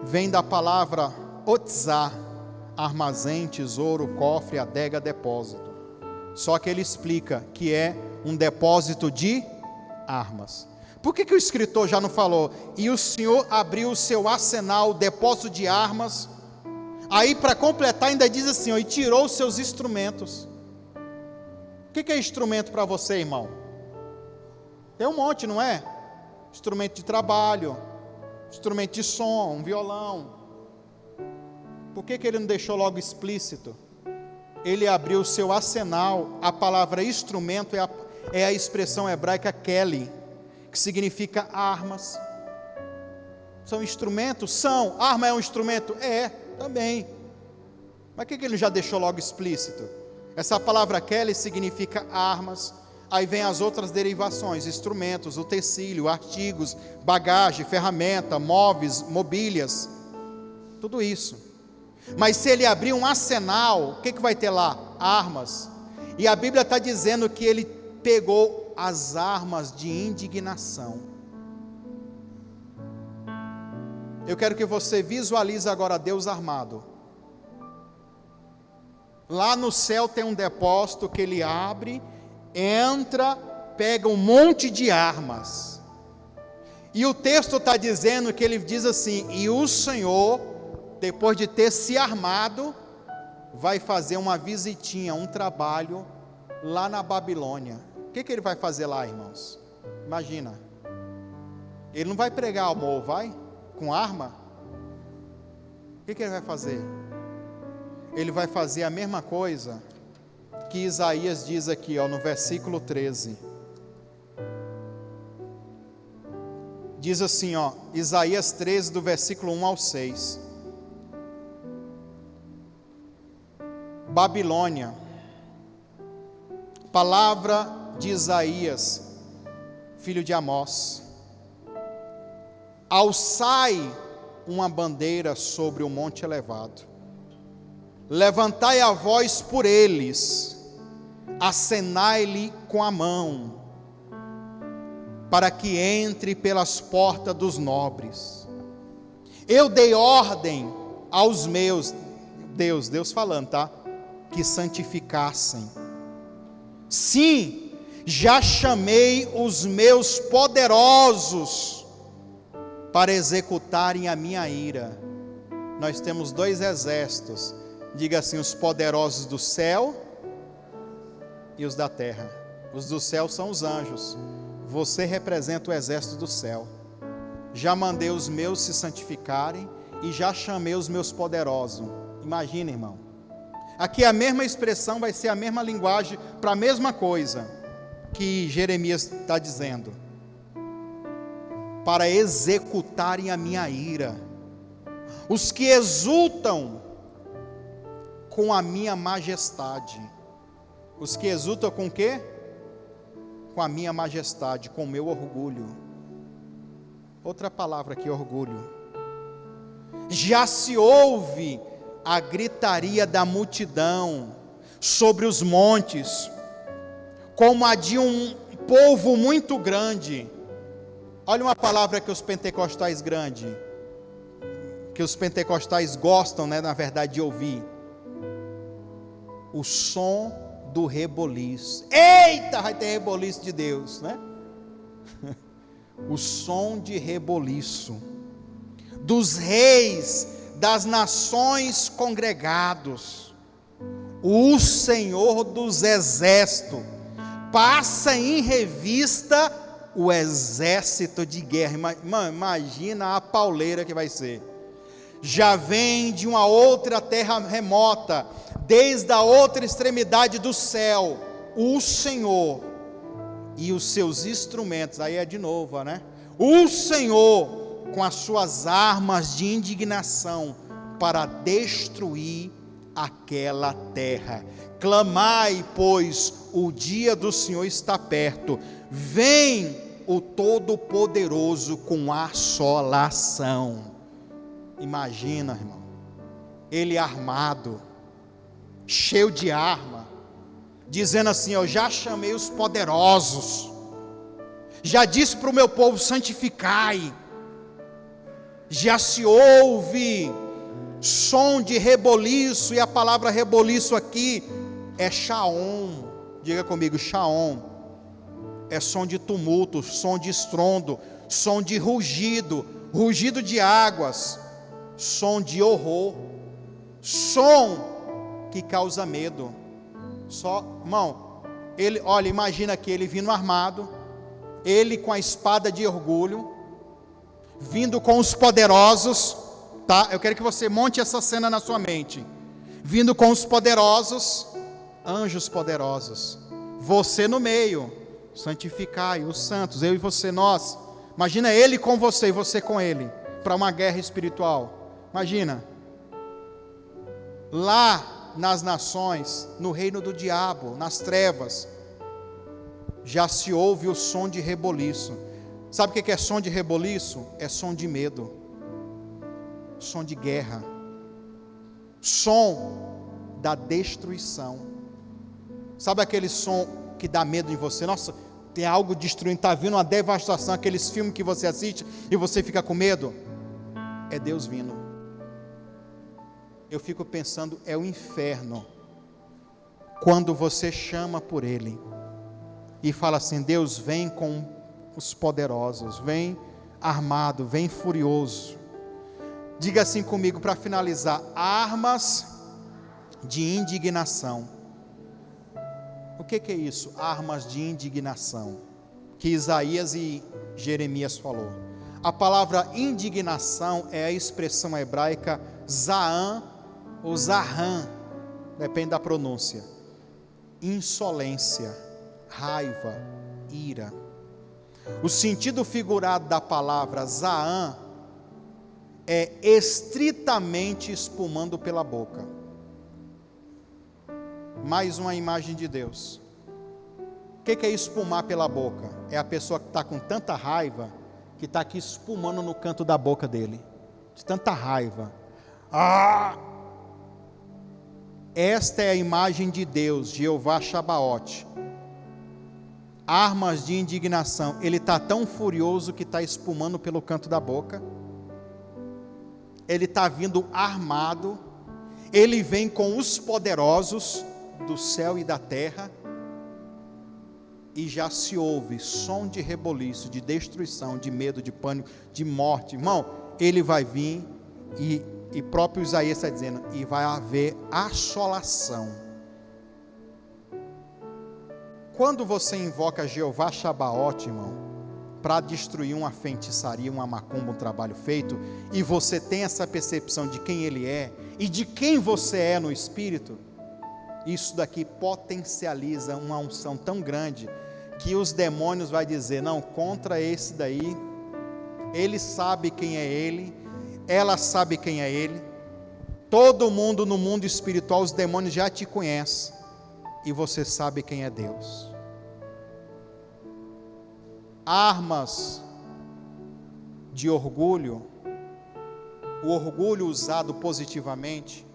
Vem da palavra otzá, armazém, tesouro, cofre, adega, depósito. Só que ele explica que é um depósito de armas. Por que o escritor já não falou, e o Senhor abriu o seu arsenal, depósito de armas? Aí, para completar, ainda diz assim, ó, e tirou os seus instrumentos. O que é instrumento para você, irmão? Tem um monte, não é? Instrumento de trabalho, instrumento de som, um violão. Por que ele não deixou logo explícito? Ele abriu o seu arsenal. A palavra instrumento é a expressão hebraica keli, que significa armas. São instrumentos? São. Arma é um instrumento? É, também. Mas por que ele já deixou logo explícito? Essa palavra keli significa armas. Aí vem as outras derivações, instrumentos, utensílio, artigos, bagagem, ferramenta, móveis, mobílias, tudo isso. Mas se ele abrir um arsenal, o que vai ter lá? Armas. E a Bíblia está dizendo que ele pegou as armas de indignação. Eu quero que você visualize agora Deus armado. Lá no céu tem um depósito que ele abre, entra, pega um monte de armas. E o texto está dizendo que ele diz assim, e o Senhor, depois de ter se armado, vai fazer uma visitinha, um trabalho lá na Babilônia. O que ele vai fazer lá, irmãos? Imagina, ele não vai pregar amor, vai? Com arma? O que ele vai fazer? Ele vai fazer a mesma coisa que Isaías diz aqui, ó, no versículo 13. Diz assim, ó, Isaías 13, do versículo 1 ao 6. Babilônia, palavra de Isaías, filho de Amós: alçai uma bandeira sobre o monte elevado, levantai a voz por eles, acenai-lhe com a mão, para que entre pelas portas dos nobres. Eu dei ordem aos meus, Deus falando, tá? Que santificassem. Sim, já chamei os meus poderosos para executarem a minha ira. Nós temos dois exércitos, diga assim, os poderosos do céu e os da terra. Os do céu são os anjos, você representa o exército do céu. Já mandei os meus se santificarem e já chamei os meus poderosos. Imagina, irmão, aqui a mesma expressão vai ser a mesma linguagem para a mesma coisa que Jeremias está dizendo, para executarem a minha ira, os que exultam com a minha majestade. Os que exultam com o quê? Com a minha majestade, com o meu orgulho. Outra palavra aqui, orgulho. Já se ouve a gritaria da multidão sobre os montes, como a de um povo muito grande. Olha uma palavra que os pentecostais que os pentecostais gostam, né, na verdade, de ouvir. o som do reboliço. Eita, vai ter reboliço de Deus, né? O som de reboliço dos reis das nações congregados. O Senhor dos exércitos passa em revista o exército de guerra. Imagina a pauleira que vai ser. Já vem de uma outra terra remota, desde a outra extremidade do céu, o Senhor e os seus instrumentos. Aí é de novo, né? O Senhor com as suas armas de indignação para destruir aquela terra. Clamai, pois o dia do Senhor está perto. Vem o Todo-Poderoso com assolação. Imagina, irmão, ele armado, cheio de arma, dizendo assim: eu já chamei os poderosos, já disse para o meu povo: santificai. Já se ouve som de reboliço, e a palavra reboliço aqui é Shaom. Diga comigo, Shaom. É som de tumulto, som de estrondo, som de rugido, rugido de águas, som de horror, som que causa medo. Só, irmão, ele, olha, imagina aqui ele vindo armado, ele com a espada de orgulho, vindo com os poderosos, tá? Eu quero que você monte essa cena na sua mente. Vindo com os poderosos, anjos poderosos, você no meio, santificai os santos, eu e você, nós. Imagina ele com você e você com ele, para uma guerra espiritual. Imagina, lá nas nações, no reino do diabo, nas trevas, já se ouve o som de reboliço. Sabe o que é som de reboliço? É som de medo, som de guerra, som da destruição. Sabe aquele som que dá medo em você? Nossa, tem algo destruindo, está vindo uma devastação, aqueles filmes que você assiste e você fica com medo. É Deus vindo. Eu fico pensando, é o inferno, quando você chama por Ele e fala assim: Deus, vem com os poderosos, vem armado, vem furioso. Diga assim comigo para finalizar: armas de indignação. O que é isso? Armas de indignação, que Isaías e Jeremias falou. A palavra indignação é a expressão hebraica Zaan ou Zahan, depende da pronúncia. Insolência, raiva, ira. O sentido figurado da palavra Zaan é estritamente espumando pela boca. Mais uma imagem de Deus. O que é espumar pela boca? É a pessoa que está com tanta raiva, que está aqui espumando no canto da boca dele, de tanta raiva. Esta é a imagem de Deus, Jeová Shabaoth. Armas de indignação. Ele está tão furioso que está espumando pelo canto da boca. Ele está vindo armado. Ele vem com os poderosos do céu e da terra. E já se ouve som de reboliço, de destruição, de medo, de pânico, de morte. Irmão, ele vai vir e próprio Isaías está dizendo, e vai haver assolação. Quando você invoca Jeová Shabaoth, irmão, para destruir uma feitiçaria, uma macumba, um trabalho feito, e você tem essa percepção de quem ele é, e de quem você é no Espírito, isso daqui potencializa uma unção tão grande, que os demônios vão dizer: não, contra esse daí, ele sabe quem é ele, ela sabe quem é ele, todo mundo no mundo espiritual, os demônios já te conhecem, e você sabe quem é Deus. Armas de orgulho, o orgulho usado positivamente,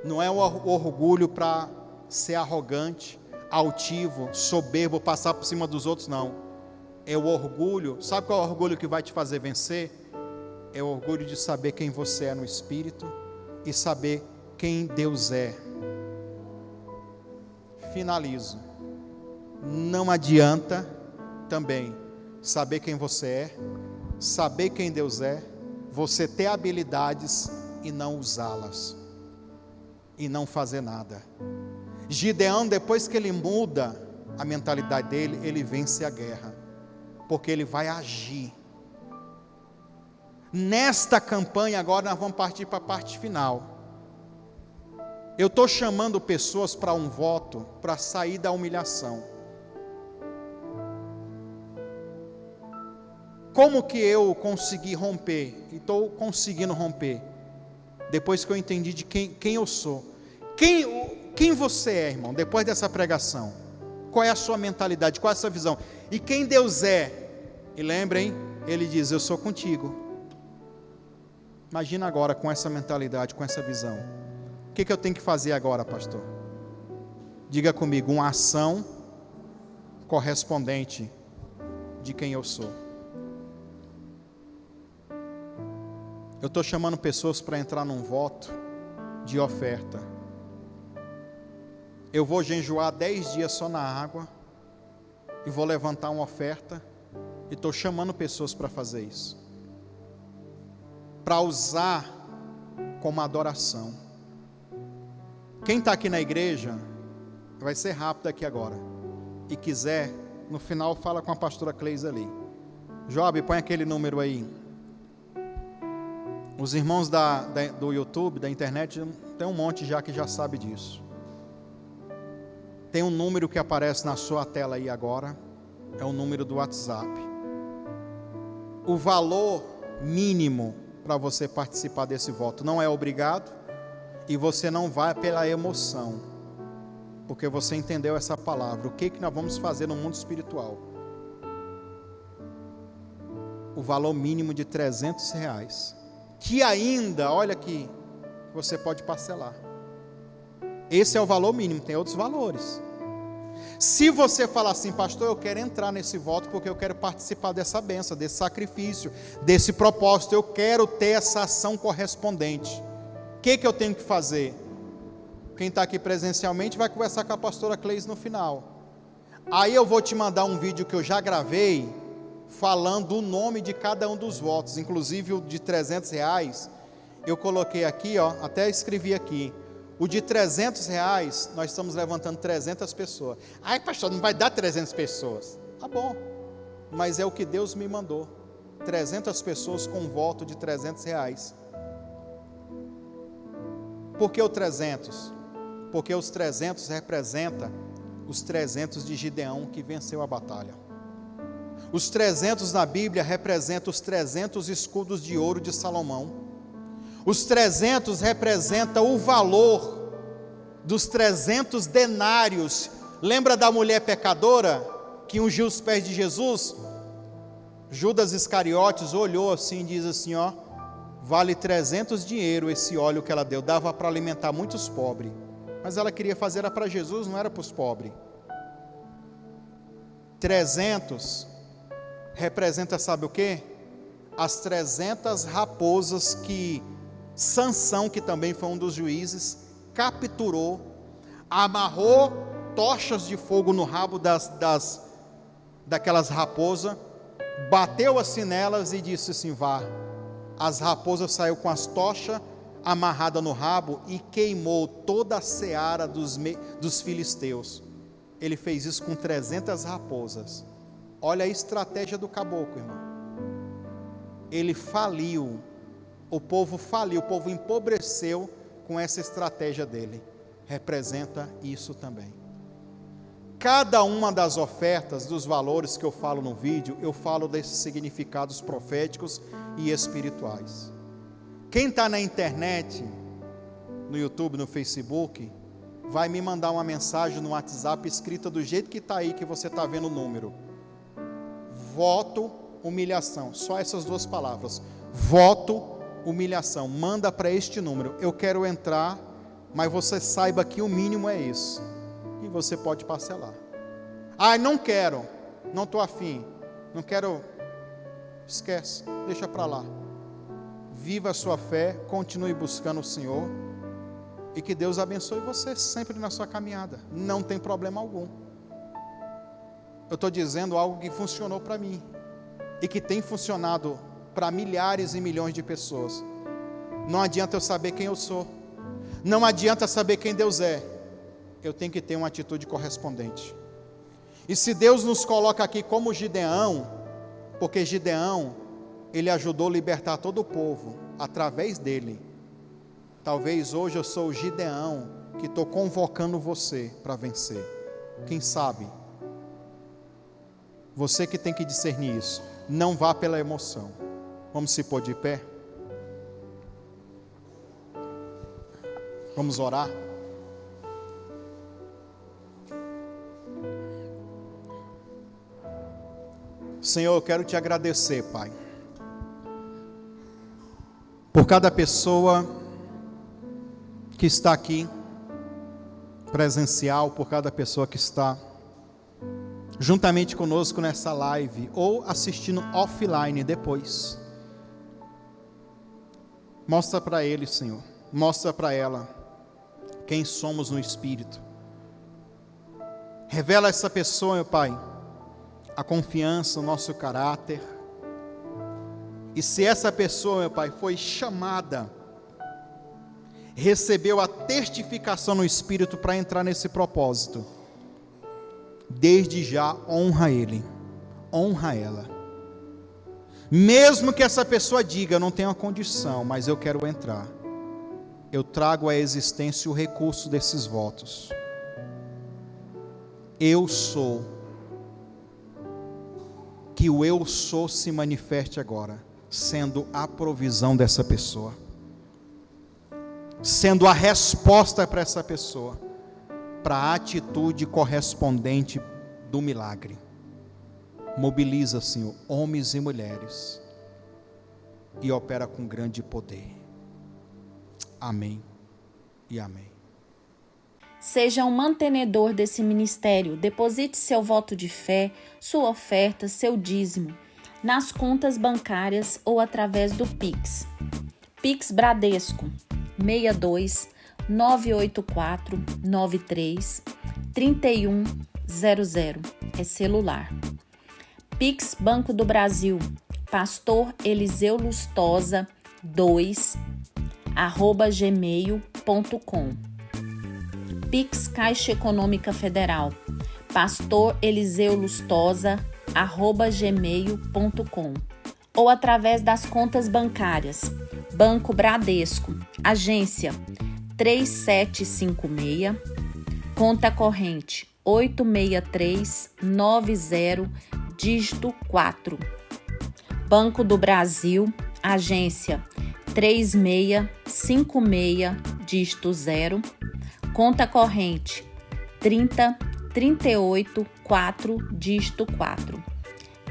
não é o orgulho para ser arrogante, altivo, soberbo, passar por cima dos outros, não. É o orgulho, sabe qual é o orgulho que vai te fazer vencer? É o orgulho de saber quem você é no Espírito e saber quem Deus é. finalizo. Não adianta também saber quem você é, saber quem Deus é, você ter habilidades e não usá-las, e não fazer nada. Gideão, depois que ele muda a mentalidade dele, ele vence a guerra, porque ele vai agir. Nesta campanha agora nós vamos partir para a parte final. Eu estou chamando pessoas para um voto, para sair da humilhação. Como que eu consegui romper? E estou conseguindo romper. Depois que eu entendi de quem eu sou. Quem você é, irmão, depois dessa pregação? Qual é a sua mentalidade? Qual é a sua visão? E quem Deus é? E lembrem, Ele diz, eu sou contigo. Imagina agora com essa mentalidade, com essa visão. O que eu tenho que fazer agora, pastor? Diga comigo, uma ação correspondente de quem eu sou. Eu estou chamando pessoas para entrar num voto de oferta. Eu vou jejuar 10 dias só na água e vou levantar uma oferta e estou chamando pessoas para fazer isso, para usar como adoração. Quem está aqui na igreja, vai ser rápido aqui agora, e quiser, no final fala com a pastora Cleise ali. Job, põe aquele número aí. Os irmãos do YouTube, da internet, tem um monte já que já sabe disso. Tem um número que aparece na sua tela aí agora, é o número do WhatsApp. O valor mínimo para você participar desse voto não é obrigado, e você não vai pela emoção, porque você entendeu essa palavra. O que nós vamos fazer no mundo espiritual? O valor mínimo de R$300, que ainda, olha aqui, você pode parcelar. Esse é o valor mínimo, tem outros valores. Se você falar assim, pastor, eu quero entrar nesse voto porque eu quero participar dessa bênção, desse sacrifício, desse propósito, eu quero ter essa ação correspondente. O que eu tenho que fazer? Quem está aqui presencialmente vai conversar com a pastora Cleise no final. Aí eu vou te mandar um vídeo que eu já gravei, falando o nome de cada um dos votos, inclusive o de R$300, eu coloquei aqui, ó, até escrevi aqui. O de R$300, nós estamos levantando 300 pessoas. Ai, pastor, não vai dar 300 pessoas. Tá bom, mas é o que Deus me mandou. 300 pessoas com um voto de R$300. Por que o 300? Porque os 300 representam os 300 de Gideão que venceu a batalha. Os 300 na Bíblia representam os 300 escudos de ouro de Salomão. Os 300 representam o valor dos 300 denários. Lembra da mulher pecadora que ungiu os pés de Jesus? Judas Iscariotes olhou assim e diz assim, ó, vale 300 dinheiro esse óleo que ela deu, dava para alimentar muitos pobres, mas ela queria fazer era para Jesus, não era para os pobres. 300 representa, sabe o que? As 300 raposas que Sansão, que também foi um dos juízes, capturou, amarrou tochas de fogo no rabo daquelas raposas, bateu assim nelas e disse assim, vá. As raposas saíram com as tochas amarradas no rabo e queimou toda a seara dos filisteus. Ele fez isso com 300 raposas. Olha a estratégia do caboclo, irmão. Ele faliu, o povo empobreceu com essa estratégia dele. Representa isso também. Cada uma das ofertas, dos valores que eu falo no vídeo, eu falo desses significados proféticos e espirituais. Quem está na internet, no YouTube, no Facebook, vai me mandar uma mensagem no WhatsApp escrita do jeito que está aí, que você está vendo o número. Voto, humilhação. Só essas duas palavras. Voto, humilhação. Manda para este número. Eu quero entrar, mas você saiba que o mínimo é isso. E você pode parcelar. Ah, não quero, não estou afim, não quero, esquece, deixa para lá. Viva a sua fé, continue buscando o Senhor, E que Deus abençoe você sempre na sua caminhada. Não tem problema algum. Eu estou dizendo algo que funcionou para mim. E que tem funcionado para milhares e milhões de pessoas. Não adianta eu saber quem eu sou. Não adianta saber quem Deus é. Eu tenho que ter uma atitude correspondente. E se Deus nos coloca aqui como Gideão, porque Gideão, ele ajudou a libertar todo o povo, através dele. Talvez hoje eu sou o Gideão, que estou convocando você para vencer. Quem sabe? Você que tem que discernir isso. Não vá pela emoção. Vamos se pôr de pé? Vamos orar? Senhor, eu quero te agradecer, Pai, por cada pessoa que está aqui, presencial, por cada pessoa que está juntamente conosco nessa live, ou assistindo offline depois. Mostra para ele, Senhor, mostra para ela quem somos no Espírito. Revela a essa pessoa, meu Pai, a confiança, o nosso caráter. E se essa pessoa, meu Pai, foi chamada, recebeu a testificação no Espírito para entrar nesse propósito, desde já honra ele, honra ela. Mesmo que essa pessoa diga, eu não tenho a condição, mas eu quero entrar, eu trago à existência o recurso desses votos. Eu sou, que o eu sou se manifeste agora, sendo a provisão dessa pessoa, sendo a resposta para essa pessoa, para a atitude correspondente do milagre. Mobiliza, Senhor, homens e mulheres, e opera com grande poder. Amém e amém. Seja um mantenedor desse ministério. Deposite seu voto de fé, sua oferta, seu dízimo, nas contas bancárias ou através do Pix. Pix Bradesco, 62 984 93 3100, é celular. Pix Banco do Brasil, Pastor Eliseu Lustosa 2, @gmail.com. Pix Caixa Econômica Federal, Pastor Eliseu Lustosa @gmail.com, ou através das contas bancárias: Banco Bradesco, agência 3756, conta corrente 86390, dígito 4. Banco do Brasil, agência 3656, dígito 0, conta corrente 30384, dígito 4.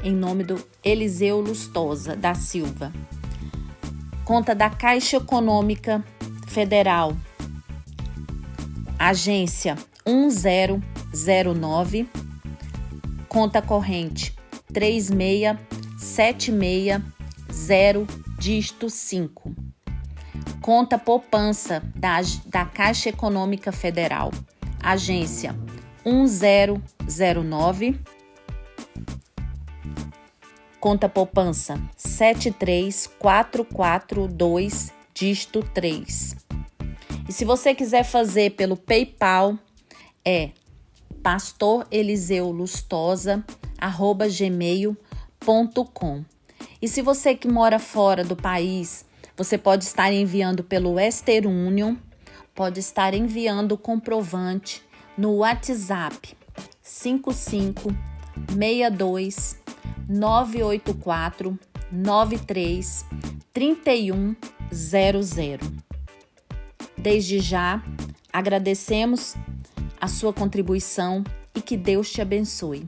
Em nome do Eliseu Lustosa da Silva. Conta da Caixa Econômica Federal, agência 1009, conta corrente 36760, dígito 5. Conta poupança da Caixa Econômica Federal, agência 1009, conta poupança 73442, dígito 3. E se você quiser fazer pelo PayPal, é pastoreliseulustosa@gmail.com. E se você que mora fora do país, você pode estar enviando pelo Western Union, pode estar enviando o comprovante no WhatsApp 5562 984 93 3100. Desde já, agradecemos a sua contribuição e que Deus te abençoe.